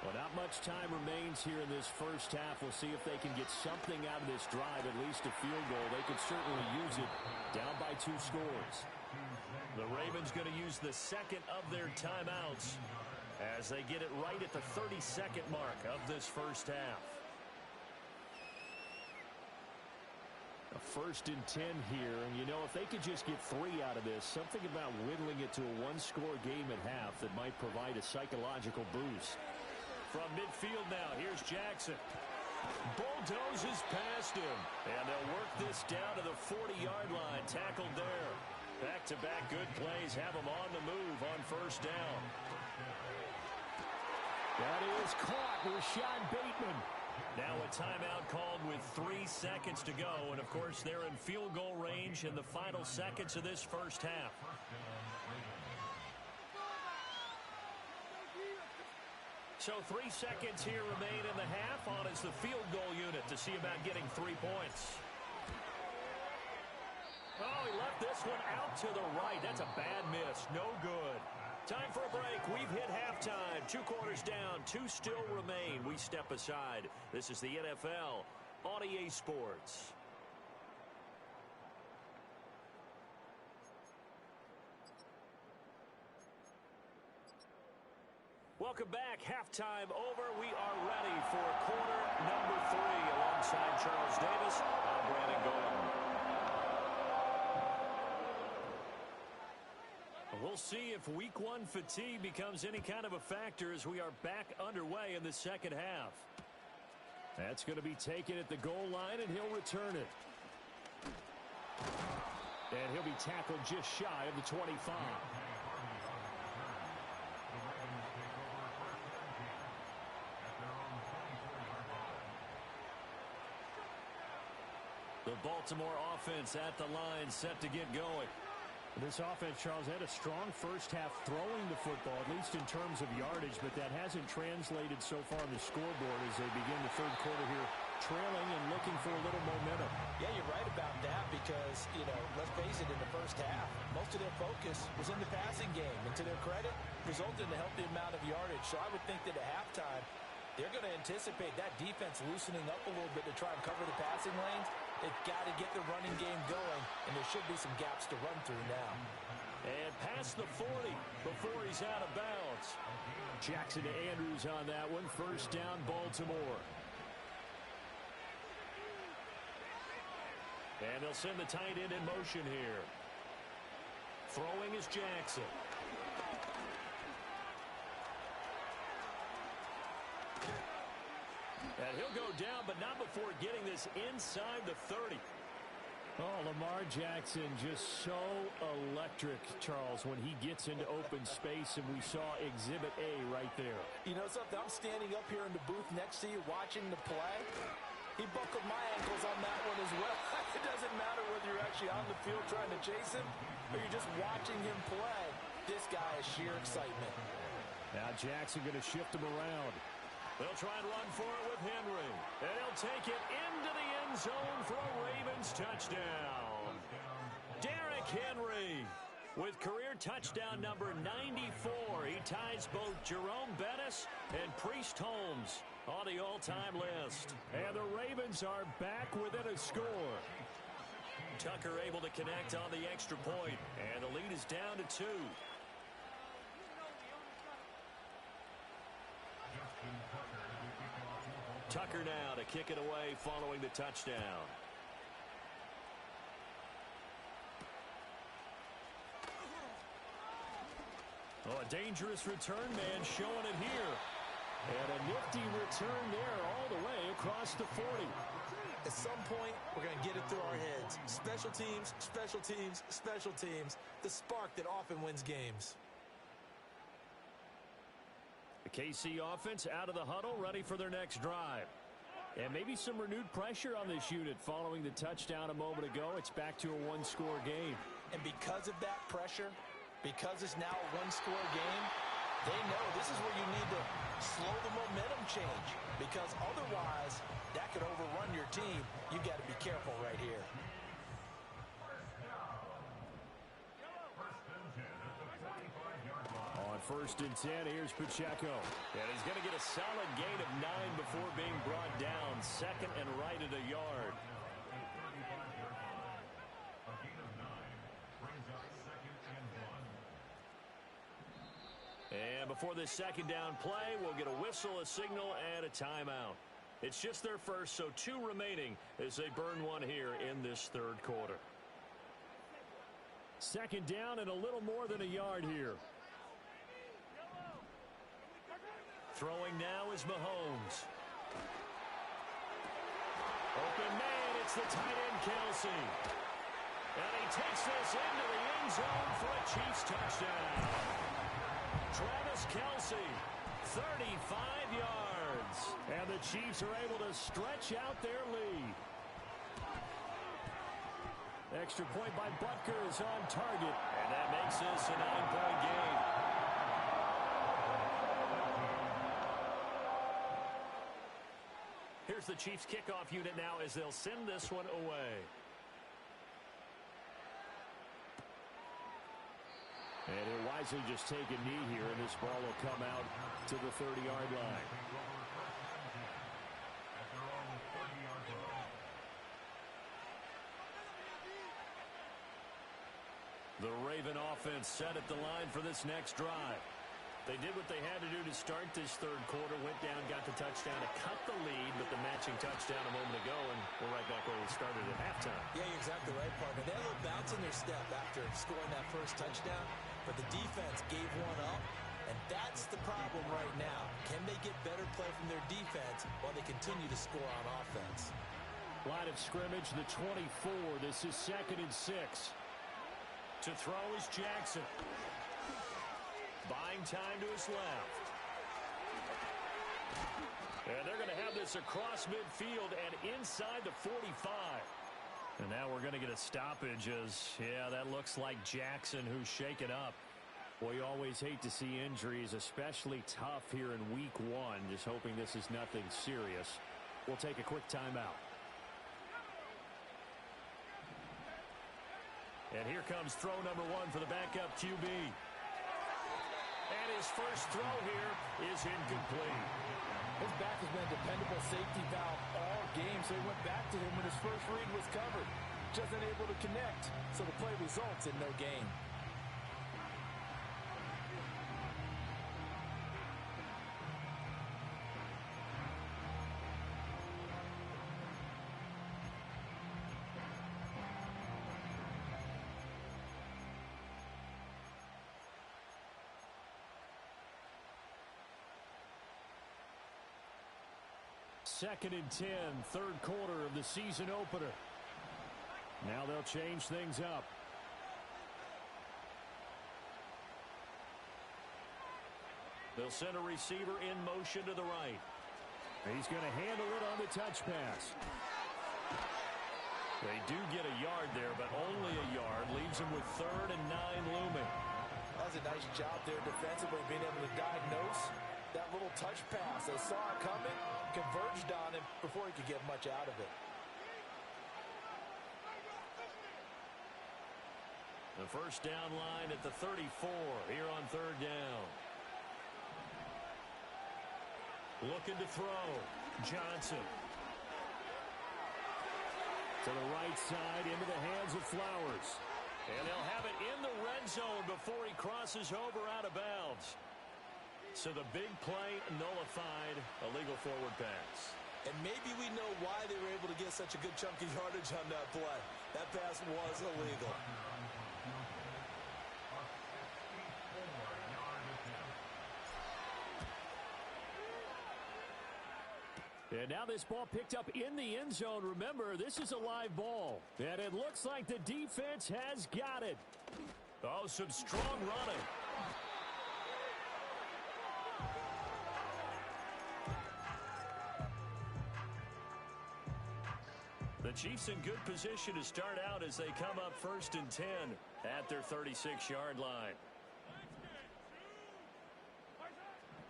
Well, not much time remains here in this first half. We'll see if they can get something out of this drive, at least a field goal. They could certainly use it down by 2 scores. The Ravens going to use the 2nd of their timeouts as they get it right at the 32nd mark of this first half. A 1st and 10 here, and you know, if they could just get 3 out of this, something about whittling it to a 1-score game at half that might provide a psychological boost. From midfield now, here's Jackson. Bulldozes past him, and they'll work this down to the 40-yard line. Tackled there. Back-to-back good plays have them on the move on 1st down. That is caught. Rashad Bateman. Now a timeout called with 3 seconds to go, and of course they're in field goal range in the final seconds of this first half. So 3 seconds here remain in the half. On is the field goal unit to see about getting 3 points. Oh, he left this one out to the right. That's a bad miss. No good. Time for a break. We've hit halftime. 2 quarters down. 2 still remain. We step aside. This is the NFL on EA Sports. Welcome back. Halftime over. We are ready for quarter number 3. Alongside Charles Davis, I'm Brandon Golden. We'll see if week 1 fatigue becomes any kind of a factor as we are back underway in the second half. That's going to be taken at the goal line, and he'll return it. And he'll be tackled just shy of the 25. The Baltimore offense at the line, set to get going. This offense, Charles, had a strong first half throwing the football, at least in terms of yardage, but that hasn't translated so far on the scoreboard as they begin the third quarter here, trailing and looking for a little momentum. Yeah, you're right about that because, let's face it, in the first half, most of their focus was in the passing game. And to their credit, resulted in a healthy amount of yardage. So I would think that at halftime, they're going to anticipate that defense loosening up a little bit to try and cover the passing lanes. They've got to get the running game going, and there should be some gaps to run through now. And past the 40 before he's out of bounds. Jackson to Andrews on that one. First down, Baltimore. And they'll send the tight end in motion here. Throwing is Jackson. And he'll go down, but not before getting this inside the 30. Oh, Lamar Jackson just so electric, Charles, when he gets into open space, and we saw Exhibit A right there. You know something? I'm standing up here in the booth next to you watching the play. He buckled my ankles on that one as well. It doesn't matter whether you're actually on the field trying to chase him or you're just watching him play. This guy is sheer excitement. Now Jackson going to shift him around. They'll try and run for it with Henry. And he'll take it into the end zone for a Ravens touchdown. Derrick Henry with career touchdown number 94. He ties both Jerome Bettis and Priest Holmes on the all-time list. And the Ravens are back within a score. Tucker able to connect on the extra point, and the lead is down to 2. Tucker now to kick it away following the touchdown. Oh, a dangerous return man showing it here. And a nifty return there all the way across the 40. At some point, we're going to get it through our heads. Special teams, special teams, special teams. The spark that often wins games. The KC offense out of the huddle, ready for their next drive. And maybe some renewed pressure on this unit following the touchdown a moment ago. It's back to a one-score game. And because of that pressure, because it's now a one-score game, they know this is where you need to slow the momentum change. Because otherwise, that could overrun your team. You got to be careful right here. First and 10, here's Pacheco. And he's going to get a solid gain of 9 before being brought down. Second and right at a yard. And before this second down play, we'll get a whistle, a signal, and a timeout. It's just their first, so 2 remaining as they burn one here in this third quarter. Second down and a little more than a yard here. Throwing now is Mahomes. Open man, it's the tight end, Kelsey. And he takes this into the end zone for a Chiefs touchdown. Travis Kelsey, 35 yards. And the Chiefs are able to stretch out their lead. Extra point by Butker is on target. And that makes this a 9-point game. Here's the Chiefs kickoff unit now as they'll send this one away. And he'll wisely just take a knee here, and this ball will come out to the 30-yard line. The Raven offense set at the line for this next drive. They did what they had to do to start this third quarter, went down, got the touchdown to cut the lead, but the matching touchdown a moment ago, and we're right back where we started at halftime. Yeah, you're exactly right, partner. They had a little bounce in their step after scoring that first touchdown, but the defense gave one up, and that's the problem right now. Can they get better play from their defense while they continue to score on offense? Line of scrimmage, the 24. This is 2nd and 6. To throw is Jackson. Buying time to his left. And they're going to have this across midfield and inside the 45. And now we're going to get a stoppage as, yeah, that looks like Jackson who's shaken up. Well, you always hate to see injuries, especially tough here in week 1. Just hoping this is nothing serious. We'll take a quick timeout. And here comes throw number 1 for the backup QB. And his first throw here is incomplete. His back has been a dependable safety valve all game, so he went back to him when his first read was covered. Just unable to connect, so the play results in no gain. Second and 10, third quarter of the season opener. Now they'll change things up. They'll send a receiver in motion to the right. He's going to handle it on the touch pass. They do get a yard there, but only a yard. Leaves him with 3rd and 9 looming. That was a nice job there defensively, being able to diagnose that little touch pass. They saw it coming, converged on him before he could get much out of it. The first down line at the 34 here on 3rd down. Looking to throw. Johnson. To the right side into the hands of Flowers. And they'll have it in the red zone before he crosses over out of bounds. So the big play nullified, a legal forward pass. And maybe we know why they were able to get such a good chunk of yardage on that play. That pass was illegal. And now this ball picked up in the end zone. Remember, this is a live ball. And it looks like the defense has got it. Oh, some strong running. The Chiefs in good position to start out as they come up 1st and 10 at their 36-yard line.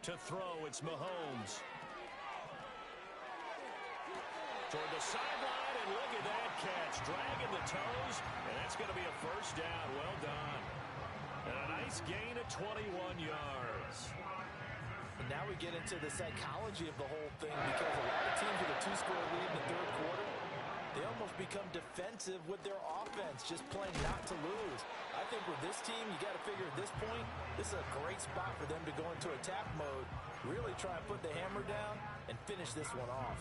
To throw, it's Mahomes. Toward the sideline, and look at that catch. Dragging the toes, and that's going to be a first down. Well done. And a nice gain of 21 yards. And now we get into the psychology of the whole thing, because a lot of teams with a 2-score lead in the third quarter, they almost become defensive with their offense, just playing not to lose. I think with this team, you got to figure at this point, this is a great spot for them to go into attack mode, really try and put the hammer down and finish this one off.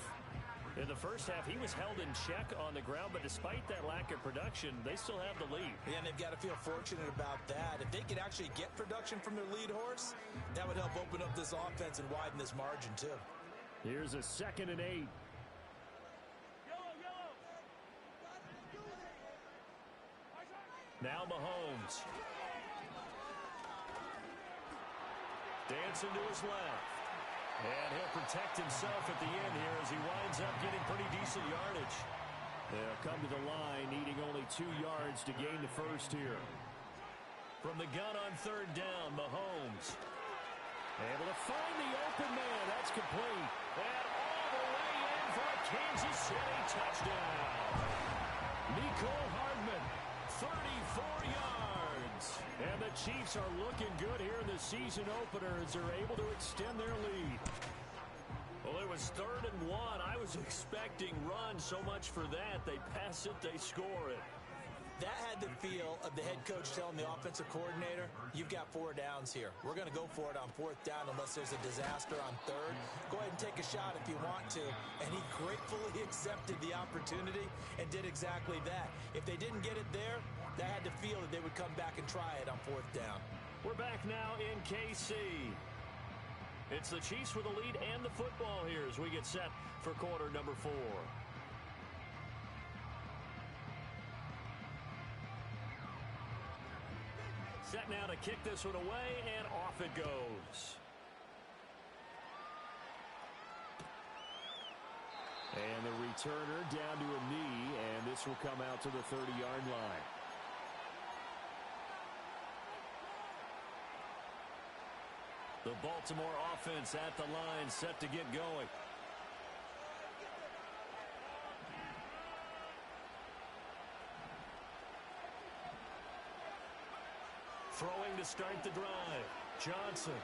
In the first half, he was held in check on the ground, but despite that lack of production, they still have the lead. Yeah, and they've got to feel fortunate about that. If they could actually get production from their lead horse, that would help open up this offense and widen this margin too. Here's a 2nd and 8. Now Mahomes. Dancing to his left. And he'll protect himself at the end here as he winds up getting pretty decent yardage. They'll come to the line, needing only 2 yards to gain the first here. From the gun on 3rd down, Mahomes. Able to find the open man. That's complete. And all the way in for a Kansas City touchdown. Nicole Hardman, 34 yards. And the Chiefs are looking good here in the season opener as they're able to extend their lead. Well, it was 3rd and 1. I was expecting run so much for that. They pass it, they score it. That had the feel of the head coach telling the offensive coordinator, you've got 4 downs here. We're going to go for it on 4th down unless there's a disaster on 3rd. Go ahead and take a shot if you want to. And he gratefully accepted the opportunity and did exactly that. If they didn't get it there, that had the feel that they would come back and try it on 4th down. We're back now in KC. It's the Chiefs with the lead and the football here as we get set for quarter number 4. Set now to kick this one away, and off it goes. And the returner down to a knee, and this will come out to the 30-yard line. The Baltimore offense at the line, set to get going. Throwing to start the drive. Johnson.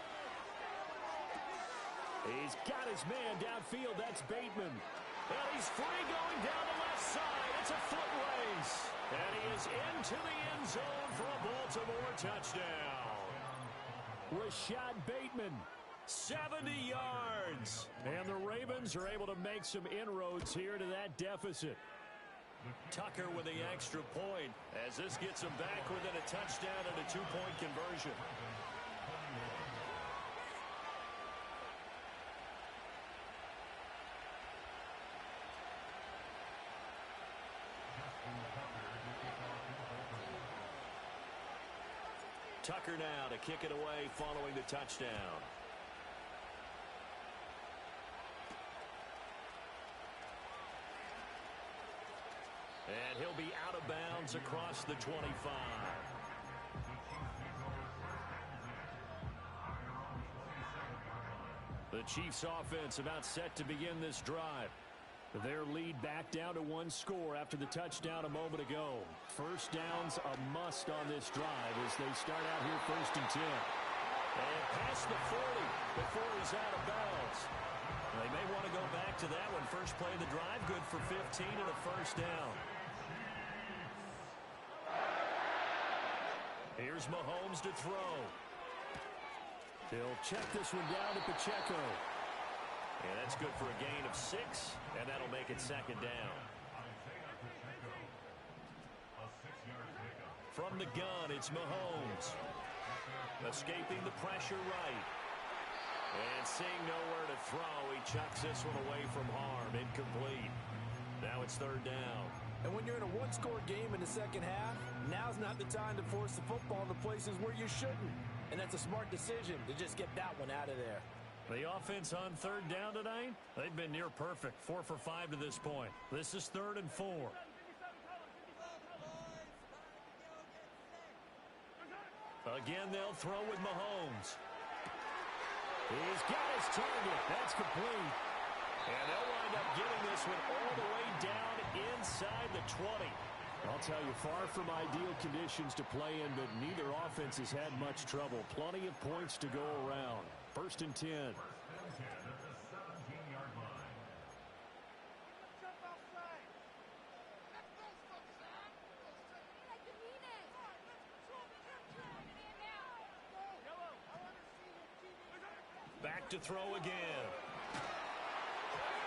He's got his man downfield. That's Bateman. And he's free going down the left side. It's a foot race. And he is into the end zone for a Baltimore touchdown. Rashad Bateman, 70 yards. And the Ravens are able to make some inroads here to that deficit. Tucker with the extra point as this gets him back within a touchdown and a 2-point conversion. Tucker now to kick it away following the touchdown. And he'll be out of bounds across the 25. The Chiefs offense about set to begin this drive. Their lead back down to 1 score after the touchdown a moment ago. First down's a must on this drive as they start out here 1st and 10. And past the 40 before he's out of bounds. They may want to go back to that one. First play of the drive, good for 15 and a first down. Here's Mahomes to throw. He'll check this one down to Pacheco. And that's good for a gain of 6, and that'll make it 2nd down. From the gun, it's Mahomes. Escaping the pressure right. And seeing nowhere to throw, he chucks this one away from harm. Incomplete. Now it's 3rd down. And when you're in a 1-score game in the second half, now's not the time to force the football to places where you shouldn't. And that's a smart decision to just get that one out of there. The offense on 3rd down tonight, they've been near perfect. 4 for 5 to this point. This is 3rd and 4. Again, they'll throw with Mahomes. He's got his target. That's complete. And they'll wind up getting this one all the way down inside the 20. I'll tell you, far from ideal conditions to play in, but neither offense has had much trouble. Plenty of points to go around. 1st and 10. Back to throw again.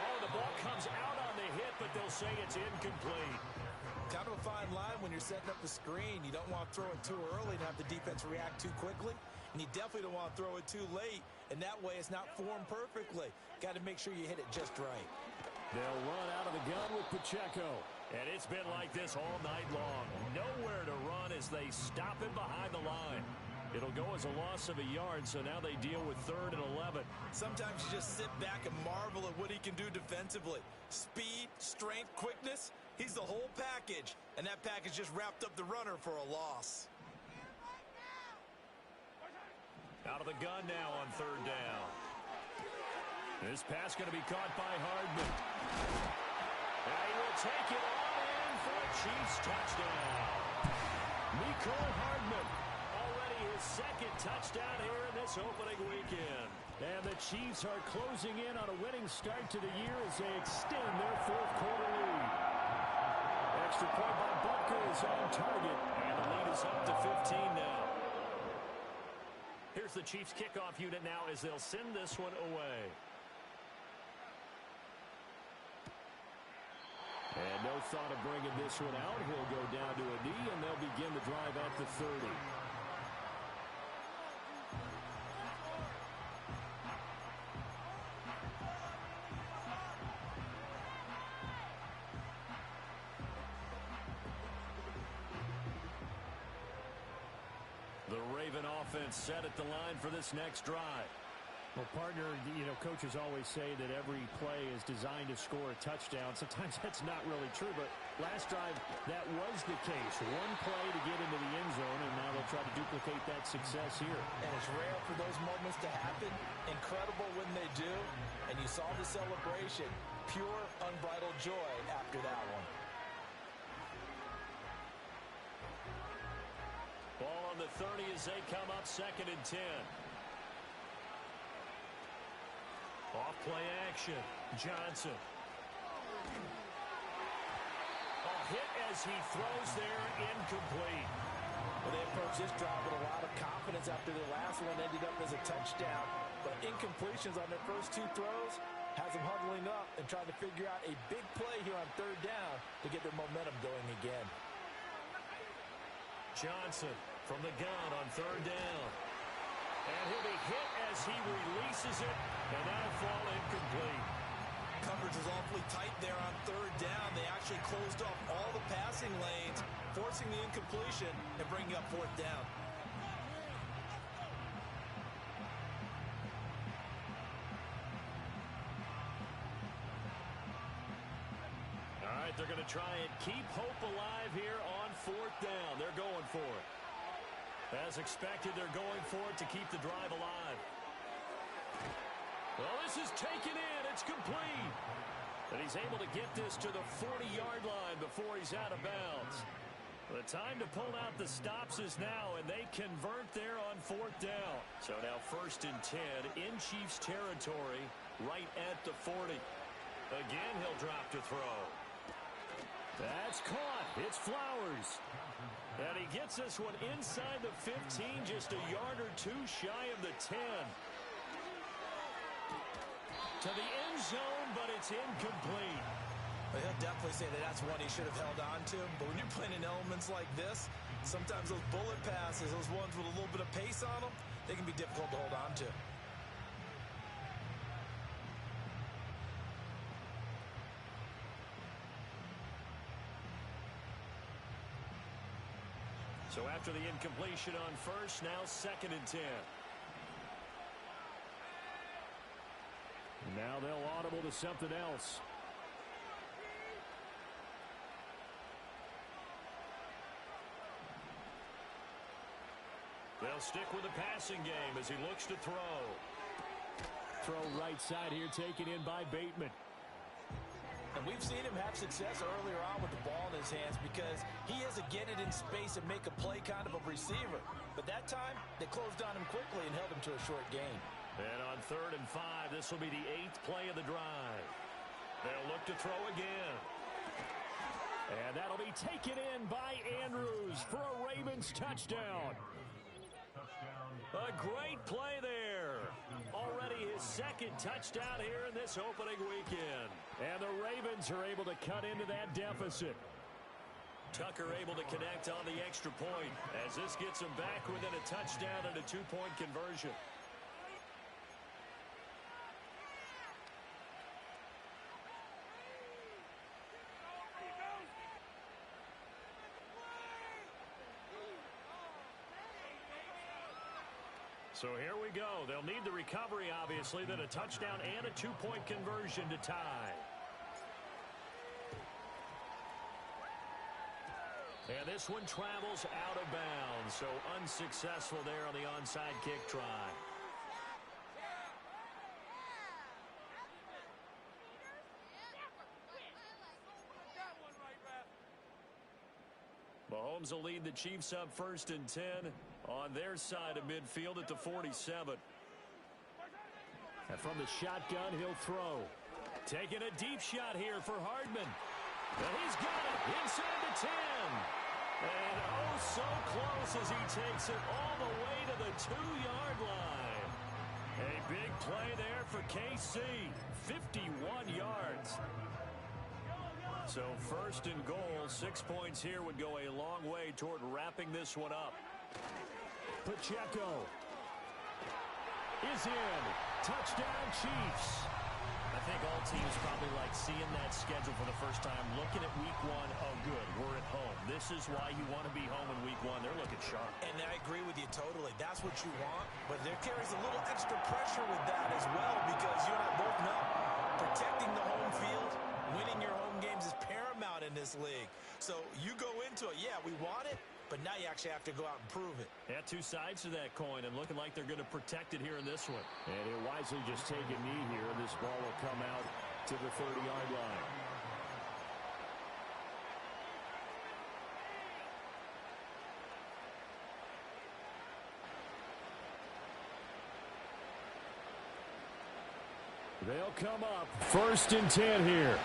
Oh, the ball comes out on the hit, but they'll say it's incomplete. Kind of a fine line when you're setting up the screen. You don't want to throw it too early and have the defense react too quickly. And you definitely don't want to throw it too late. And that way it's not formed perfectly. Got to make sure you hit it just right. They'll run out of the gun with Pacheco. And it's been like this all night long. Nowhere to run as they stop it behind the line. It'll go as a loss of a yard, so now they deal with 3rd and 11. Sometimes you just sit back and marvel at what he can do defensively. Speed, strength, quickness. He's the whole package. And that package just wrapped up the runner for a loss. Out of the gun now on 3rd down. This pass going to be caught by Hardman. take it on in for a Chiefs touchdown. Nicole Hardman, already his second touchdown here in this opening weekend. And the Chiefs are closing in on a winning start to the year as they extend their fourth quarter lead. Extra point by Butker is on target. And the lead is up to 15 now. Here's the Chiefs kickoff unit now as they'll send this one away. And no thought of bringing this one out. He'll go down to a knee, and they'll begin the drive at the 30. The Raven offense set at the line for this next drive. Well, partner, coaches always say that every play is designed to score a touchdown. Sometimes that's not really true, but last drive, that was the case. One play to get into the end zone, and now they'll try to duplicate that success here. And it's rare for those moments to happen. Incredible when they do. And you saw the celebration. Pure, unbridled joy after that one. Ball on the 30 as they come up 2nd and 10. Off play action. Johnson. A hit as he throws there, incomplete. Well, they approached this drive with a lot of confidence after their last one ended up as a touchdown. But incompletions on their first 2 throws has them huddling up and trying to figure out a big play here on 3rd down to get their momentum going again. Johnson from the gun on 3rd down. And he'll be hit as he releases it, and that'll fall incomplete. Coverage was awfully tight there on 3rd down. They actually closed off all the passing lanes, forcing the incompletion and bringing up 4th down. All right, they're going to try and keep hope alive here on 4th down. They're going for it. As expected, they're going for it to keep the drive alive. Well, this is taken in. It's complete. And he's able to get this to the 40-yard line before he's out of bounds. The time to pull out the stops is now, and they convert there on 4th down. So now 1st and 10 in Chiefs territory right at the 40. Again, he'll drop to throw. That's caught. It's Flowers. And he gets this one inside the 15, just a yard or 2 shy of the 10. To the end zone, but it's incomplete. Well, he'll definitely say that that's one he should have held on to. But when you're playing in elements like this, sometimes those bullet passes, those ones with a little bit of pace on them, they can be difficult to hold on to. So after the incompletion on 1st, now 2nd and 10. Now they'll audible to something else. They'll stick with the passing game as he looks to throw. Throw right side here, taken in by Bateman. And we've seen him have success earlier on with the ball in his hands because he is a get it in space and make a play kind of a receiver. But that time, they closed on him quickly and held him to a short gain. And on 3rd and 5, this will be the 8th play of the drive. They'll look to throw again. And that'll be taken in by Andrews for a Ravens touchdown. A great play there. Already his 2nd touchdown here in this opening weekend. And the Ravens are able to cut into that deficit. Tucker able to connect on the extra point as this gets him back within a touchdown and a 2-point conversion. So here we go. They'll need the recovery, obviously, then a touchdown and a 2-point conversion to tie. And this one travels out of bounds, so unsuccessful there on the onside kick try. Mahomes will lead the Chiefs up 1st and 10 on their side of midfield at the 47. And from the shotgun, he'll throw. Taking a deep shot here for Hardman. And he's got it inside the 10. And oh, so close as he takes it all the way to the 2-yard line. A big play there for KC. 51 yards. So 1st and goal, 6 points here would go a long way toward wrapping this one up. Pacheco is in. Touchdown, Chiefs. I think all teams probably like seeing that schedule for the first time, looking at week 1. Oh, good, we're at home. This is why you want to be home in week 1. They're looking sharp. And I agree with you totally. That's what you want. But there carries a little extra pressure with that as well, because you and I both know protecting the home field, winning your home games is paramount in this league. So you go into it, yeah, we want it, but now you actually have to go out and prove it. Yeah, two sides to that coin, and looking like they're going to protect it here in this one. And he'll wisely just take a knee here. This ball will come out to the 30-yard line. They'll come up 1st and 10 here.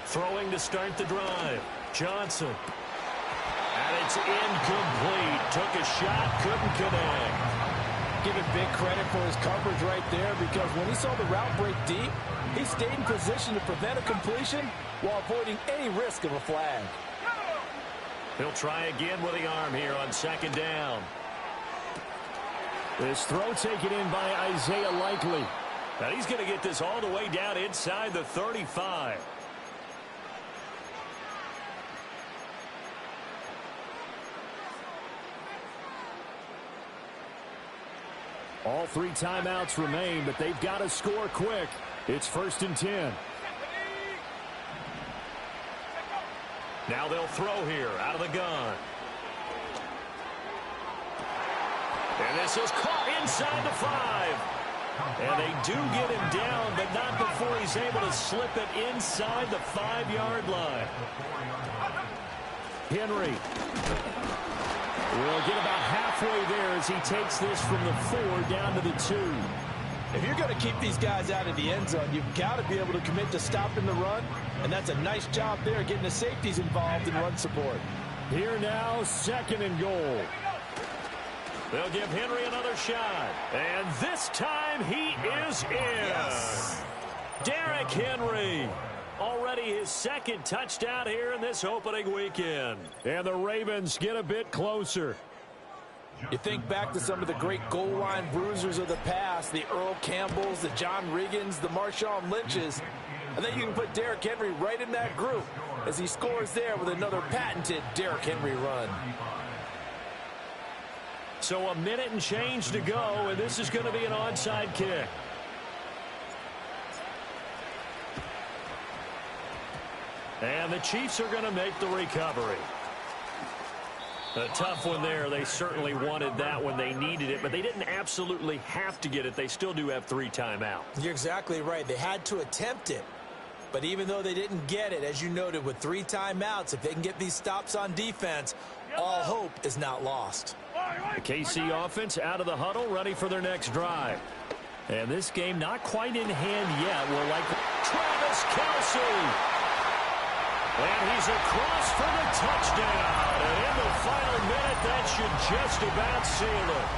Throwing to start the drive. Johnson. And it's incomplete. Took a shot, couldn't connect. Give him big credit for his coverage right there, because when he saw the route break deep, he stayed in position to prevent a completion while avoiding any risk of a flag. He'll try again with the arm here on 2nd down. This throw taken in by Isaiah Likely. Now he's going to get this all the way down inside the 35. All 3 timeouts remain, but they've got to score quick. It's 1st and 10. Now they'll throw here out of the gun. And this is caught inside the 5. And they do get him down, but not before he's able to slip it inside the 5-yard line. Henry will get about halfway there as he takes this from the 4 down to the 2. If you're going to keep these guys out of the end zone, you've got to be able to commit to stopping the run, and that's a nice job there, getting the safeties involved in run support. Here now, 2nd and goal. They'll give Henry another shot. And this time he is in. Yes. Derrick Henry. Already his 2nd touchdown here in this opening weekend. And the Ravens get a bit closer. You think back to some of the great goal line bruisers of the past, the Earl Campbells, the John Riggins, the Marshawn Lynches. I think you can put Derrick Henry right in that group as he scores there with another patented Derrick Henry run. So a minute and change to go, and this is going to be an onside kick. And the Chiefs are going to make the recovery. A tough one there. They certainly wanted that when they needed it, but they didn't absolutely have to get it. They still do have 3 timeouts. You're exactly right. They had to attempt it. But even though they didn't get it, as you noted, with 3 timeouts, if they can get these stops on defense, all hope is not lost. The KC offense out of the huddle, ready for their next drive. And this game not quite in hand yet. Will like Travis Kelce. And he's across for the touchdown. And in the final minute, that should just about seal it.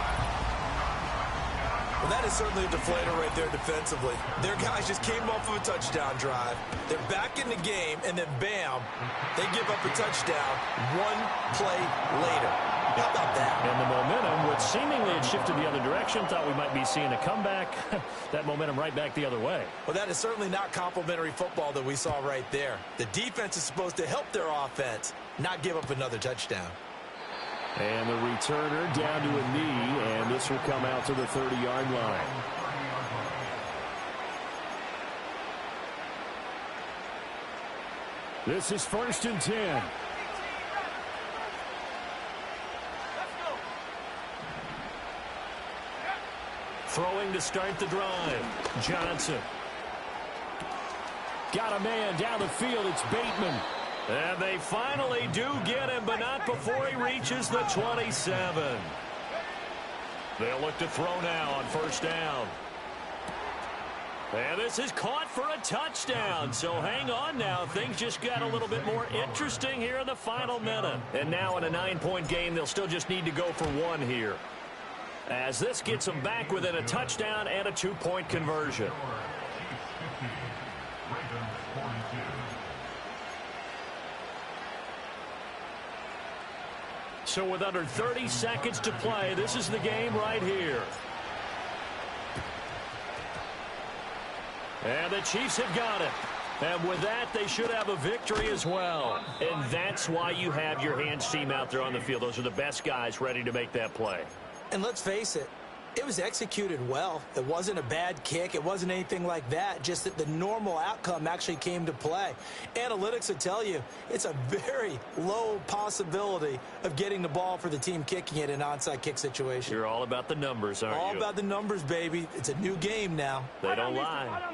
Well, that is certainly a deflator right there defensively. Their guys just came off of a touchdown drive. They're back in the game, and then bam, they give up a touchdown 1 play later. How about that? And the momentum, which seemingly had shifted the other direction, thought we might be seeing a comeback. That momentum right back the other way. Well, that is certainly not complimentary football that we saw right there. The defense is supposed to help their offense, not give up another touchdown. And the returner down to a knee, and this will come out to the 30-yard line. This is 1st and 10. Throwing to start the drive. Johnson. Got a man down the field. It's Bateman. And they finally do get him, but not before he reaches the 27. They'll look to throw now on first down. And this is caught for a touchdown. So hang on now. Things just got a little bit more interesting here in the final minute. And now in a 9-point game, they'll still just need to go for one here, as this gets them back within a touchdown and a 2-point conversion. So with under 30 seconds to play, this is the game right here. And the Chiefs have got it. And with that, they should have a victory as well. And that's why you have your hands team out there on the field. Those are the best guys ready to make that play. And let's face it, it was executed well. It wasn't a bad kick. It wasn't anything like that. Just that the normal outcome actually came to play. Analytics will tell you it's a very low possibility of getting the ball for the team kicking it in an onside kick situation. You're all about the numbers, aren't you? All about the numbers, baby. It's a new game now. They don't lie.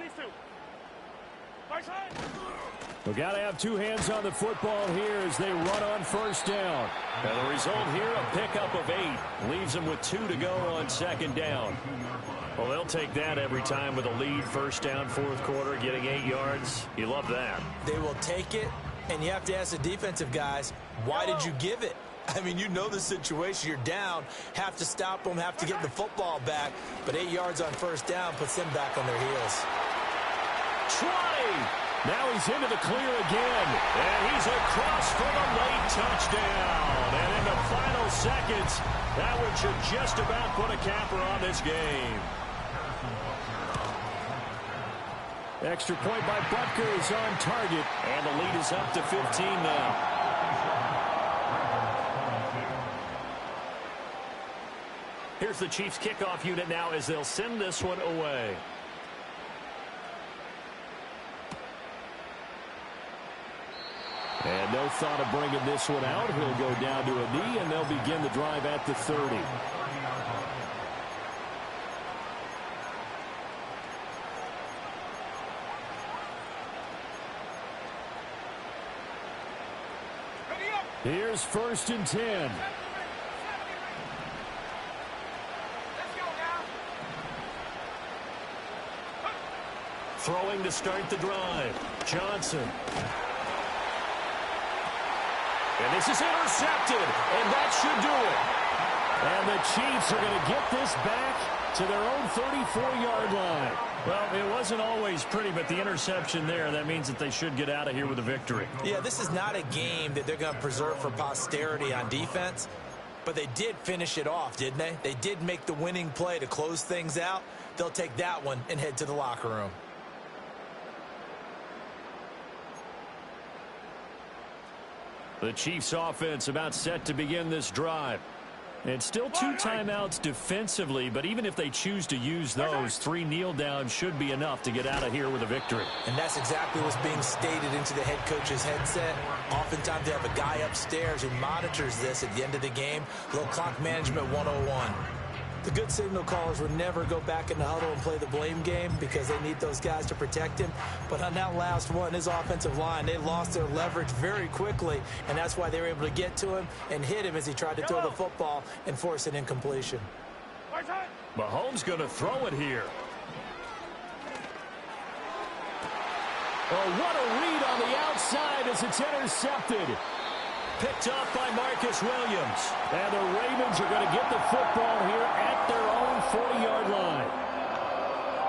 We got to have two hands on the football here as they run on first down. And the result here, a pickup of 8. Leaves them with 2 to go on second down. Well, they'll take that every time with a lead. First down, fourth quarter, getting 8 yards. You love that. They will take it, and you have to ask the defensive guys, why did you give it? I mean, you know the situation. You're down, have to stop them, have to get the football back. But 8 yards on first down puts them back on their heels. 20! Now he's into the clear again, and he's across for the late touchdown. And in the final seconds, that one should just about put a capper on this game. Extra point by Butker is on target. And the lead is up to 15 now. Here's the Chiefs kickoff unit now as they'll send this one away. And no thought of bringing this one out. He'll go down to a knee, and they'll begin the drive at the 30. Here's 1st and 10. Throwing to start the drive. Johnson. And this is intercepted, and that should do it. And the Chiefs are going to get this back to their own 34-yard line. Well, it wasn't always pretty, but the interception there, that means that they should get out of here with a victory. Yeah, this is not a game that they're going to preserve for posterity on defense, but they did finish it off, didn't they? They did make the winning play to close things out. They'll take that one and head to the locker room. The Chiefs offense about set to begin this drive. And still 2 timeouts defensively, but even if they choose to use those, 3 kneel downs should be enough to get out of here with a victory. And that's exactly what's being stated into the head coach's headset. Oftentimes they have a guy upstairs who monitors this at the end of the game. Little clock management 101. The good signal callers would never go back in the huddle and play the blame game because they need those guys to protect him. But on that last one, his offensive line, they lost their leverage very quickly, and that's why they were able to get to him and hit him as he tried to throw the football and force an incompletion. Mahomes going to throw it here. Oh, what a read on the outside as it's intercepted. Picked off by Marcus Williams. And the Ravens are going to get the football here at their own 40-yard line.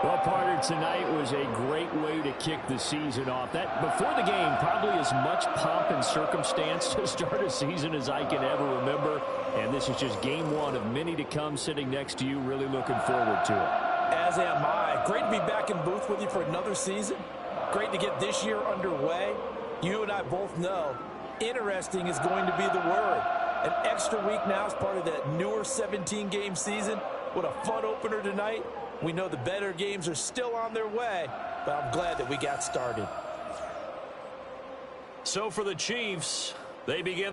Well, partner, tonight was a great way to kick the season off. That, before the game, probably as much pomp and circumstance to start a season as I can ever remember. And this is just game 1 of many to come sitting next to you. Really looking forward to it. As am I. Great to be back in booth with you for another season. Great to get this year underway. You and I both know interesting is going to be the word. An extra week now as part of that newer 17-game season. What a fun opener tonight. We know the better games are still on their way, but I'm glad that we got started. So for the Chiefs, they begin.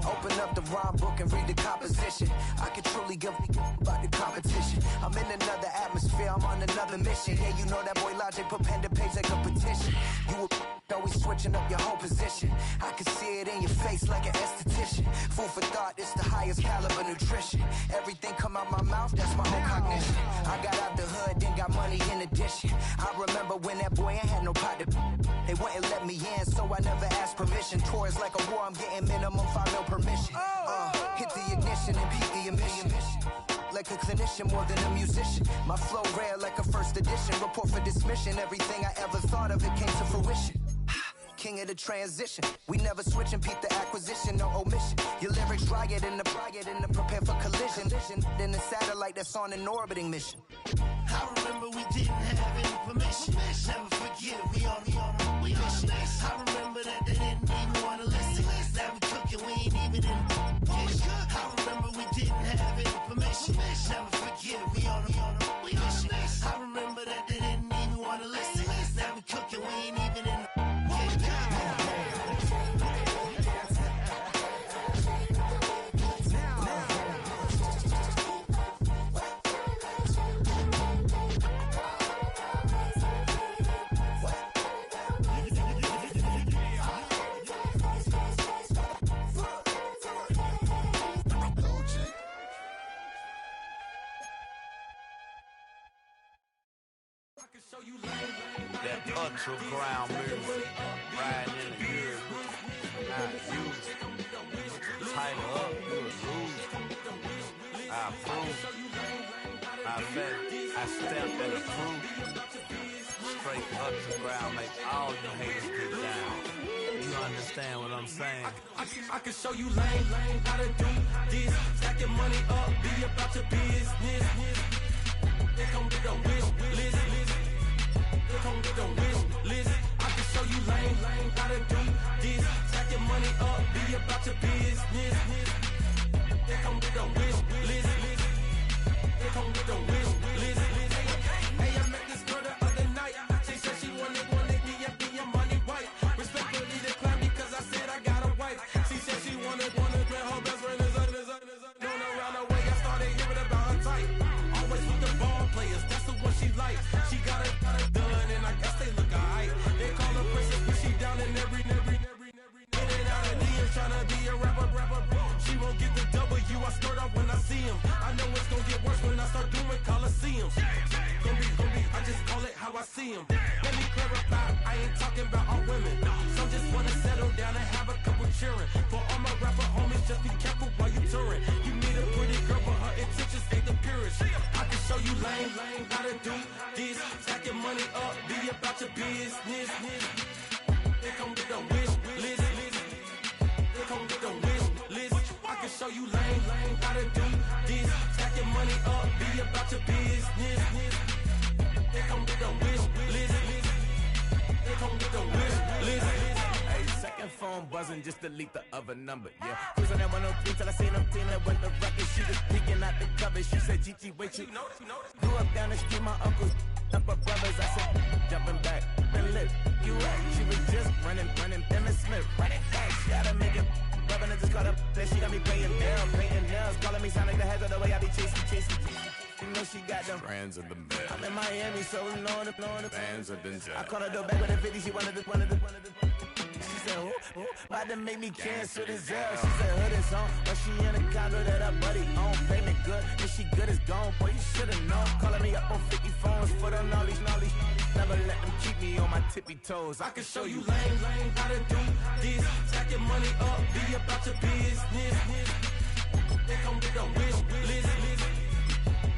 Open up the rhyme book and read the composition. I can truly give about the competition. I'm in another atmosphere, I'm on another mission. Yeah, you know that boy Logic put pen to page like a petition. You always switching up your whole position. I can see it in your face like an esthetician. Food for thought, it's the highest caliber nutrition. Everything come out my mouth, that's my whole cognition. I got out the hood, then got money in addition. I remember when that boy ain't had no pot to. They wouldn't let me in, so I never asked permission. Tours like a war, I'm getting minimum 5 mil permission. Hit the ignition and peak the emission. Like a clinician more than a musician. My flow rare like a first edition. Report for dismission. Everything I ever thought of, it came to fruition. King of the transition. We never switch and peep the acquisition, no omission. Your lyrics riot in the prepare for collision. Then the satellite that's on an orbiting mission. I remember we didn't have any permission. Never forget we on a mission. I remember that they didn't even want to listen. Now we cooking, we ain't even in the kitchen. I remember we didn't have any permission. Never forget we on a mission. I remember that they didn't even want to listen. Now we cooking, we ain't even in the kitchen. That underground music, riding in the years, I use it. Tighten up, you would lose. I approve. I bet, I step and approve. Straight underground, make all you haters get down. You understand what I'm saying? I can show you lame, how to do this. Stack your money up, be about your business. They come with a wish list. They come with a wish list. I can show you lame, how to do this. Stack your money up, be about your business. They come with a wish list. They come with a wish list. Hey, I met this girl the other night. She said she wanted me and be a money wife. Respectfully declined because I said I got a wife. She said she wanted her best friend is known around the way. I started hearing about her type. Always with the ball players, that's the one she likes. She got it done, and I guess they look alright. They call her princess, but she down in every. In and out of DMs, tryna be a rapper. She won't get the W, I skirt off when I see him. I know it's gonna get worse when I start doing Coliseums. Gonna be, I just call it how I see him. Let me clarify, I ain't talking about all women. Some just wanna settle down and have a couple cheering. For all my rapper homies, just be careful while you touring. You meet a pretty girl, but her intentions ain't the purest. I can show you lame, how to do this. Stack your money up, be about your business. They come with a wish list. They come with a wish list. I can show you lame, how to do this. Stack your money up, be about your business. They come with a wish list. They come with a wish list. Hey, second phone buzzing, just delete the other number, yeah. Cruising at 103 till I seen them feeling with the record. She was peeking out the cover. She said, GT, wait, you grew up down the street, my uncles, upper brothers. I said, jumping back, and lit. You right, she was just running, Emmett Smith, running back. She had to make it, rubbing it, just caught up. Then she got me paying down, painting nails, calling me Sonic the Hedgehog, the way I be chasing. You know she got them brands of the bed. I'm in Miami, so knowing the bands of the jet. I called her door back with a 50, she wanted the. She said, oh, about to make me cancel this L. She said, hood is on, but she in a condo that her buddy own. Payment good, and she good as gone. Boy, you should've known. Calling me up on 50 phones, foot on all these. Never let them keep me on my tippy toes. I can show you lame, how to do this. Stack your money up, be about your business. They come with a wish list.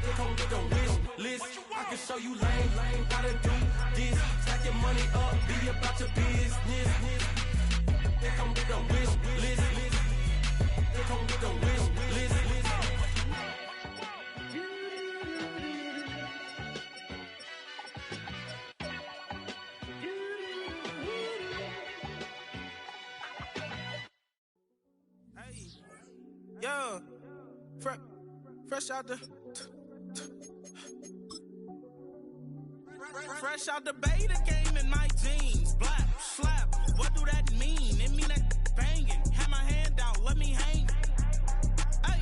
They come with a wish list. I can show you lame, how to do this. Stack your money up, be about your business. They come with a wish list. They come with a wish list. Yo, fresh out the Fresh out the beta game in my jeans. Black, slap, what do that mean? It mean that banging. Have my hand out, let me hang. Hey,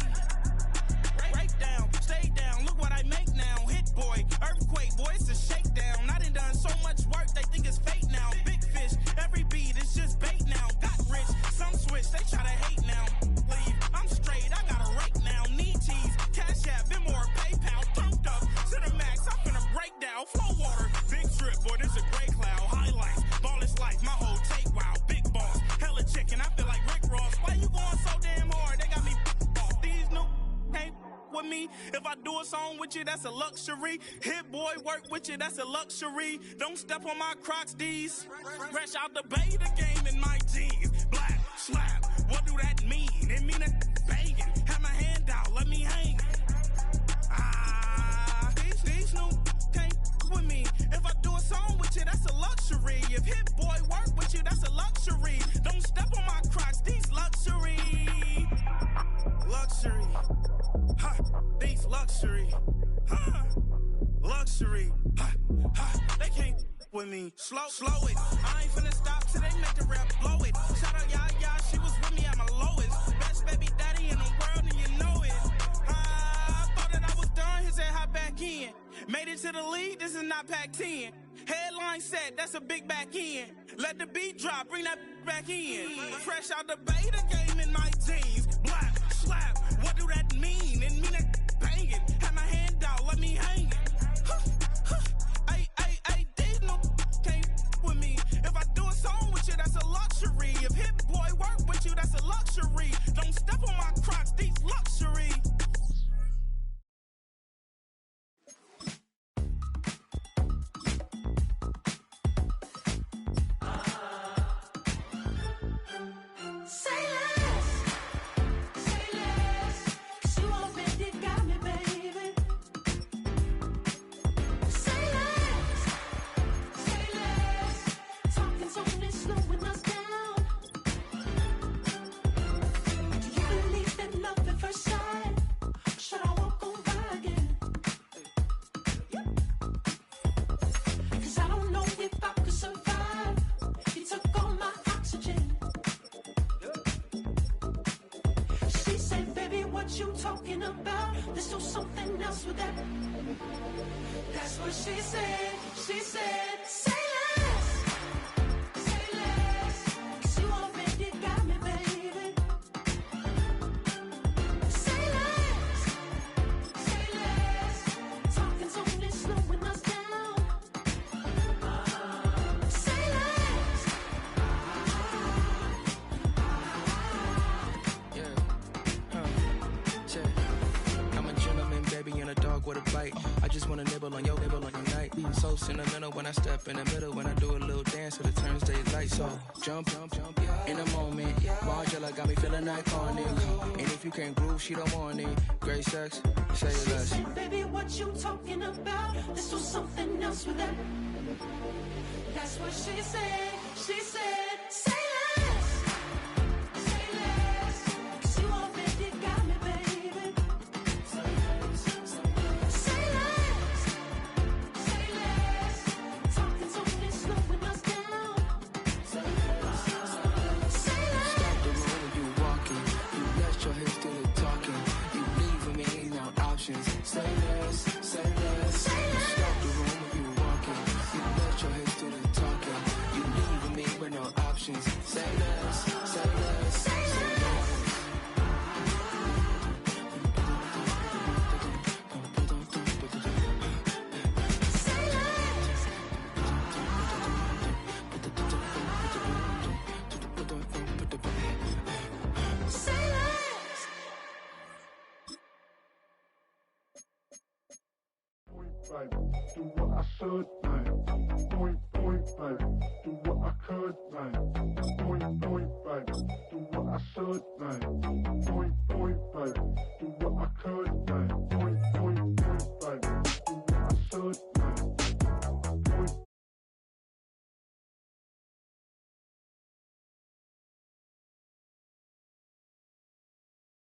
break down, stay down, look what I make now. Hit boy, earthquake, boy, it's a shakedown. I done done so much work, they think it's fake now. Big fish, every beat is just bait now. Got rich, some switch, they try to hate now. Leave, I'm straight, I got a rake now. Need cheese, cash app, Venmo or PayPal. Pumped up, Cinemax, I'm finna break down. Flow water, big trip, boy, this a gray cloud. Highlights, ball is life, my whole take, wow. Big boss, hella chicken, I feel like Rick Ross. Why you going so damn hard? They got me off. These new can't with me. If I do a song with you, that's a luxury. Hit boy, work with you, that's a luxury. Don't step on my Crocs, D's. Fresh out the beta game in my jeans. Black, slap, what do that mean? It mean that banging. Have my hand out, let me hang. These new can't with me. If I do a song with you, that's a luxury. If Hit Boy work with you, that's a luxury. Don't step on my Crocs, these luxury. Luxury. Ha, these luxury. Ha, luxury. Ha, ha, they can't with me. Slow it. I ain't finna stop till they make the rap blow it. Shout out Yaya, she was with me at my lowest. Best baby daddy in the world and you know it. I thought that I was done, he said hop back in. Made it to the league, this is not Pac-10. Headline set, that's a big back end. Let the beat drop, bring that back in. Fresh out the beta game in my jeans. Black, slap, what do that mean? It mean that banging. Have my hand out, let me hang it. Ay, these no can't with me. If I do a song with you, that's a luxury. If Hit Boy work with you, that's a luxury. Don't step on my Crocs, these luxury. You talking about? Let's do something else with that. That's what she said. She said, say less. Say less. 'Cause you already got me, baby. Say less. Say less. Talking's only slowing us down. Say less. I'm a gentleman, baby, and a dog with a bite. I just wanna nibble on your night. So sentimental when I step in the middle. When I do a little dance, so it turns daylight. So jump, in a moment. Margella got me feeling iconic. And if you can't groove, she don't want it. Great sex, say less. She said, baby, what you talking about? Let's do something else with that. That's what she said. She said, say less. Say less. 'Cause you already got me, baby. Say less. Say less. Talking's only slowing us down. Say less. Say less. Stop the room when you walking. You let your hips do the talking. You leaving me no options. Say less. Say less. Stop the room when you walking. You let your hips do the talking. You leaving me with no options. Say less. Say less. Say less. baby, do what I should, baby. Point, baby, do what I could, baby. Point, baby, do what I should, baby. Point, baby, do what I could,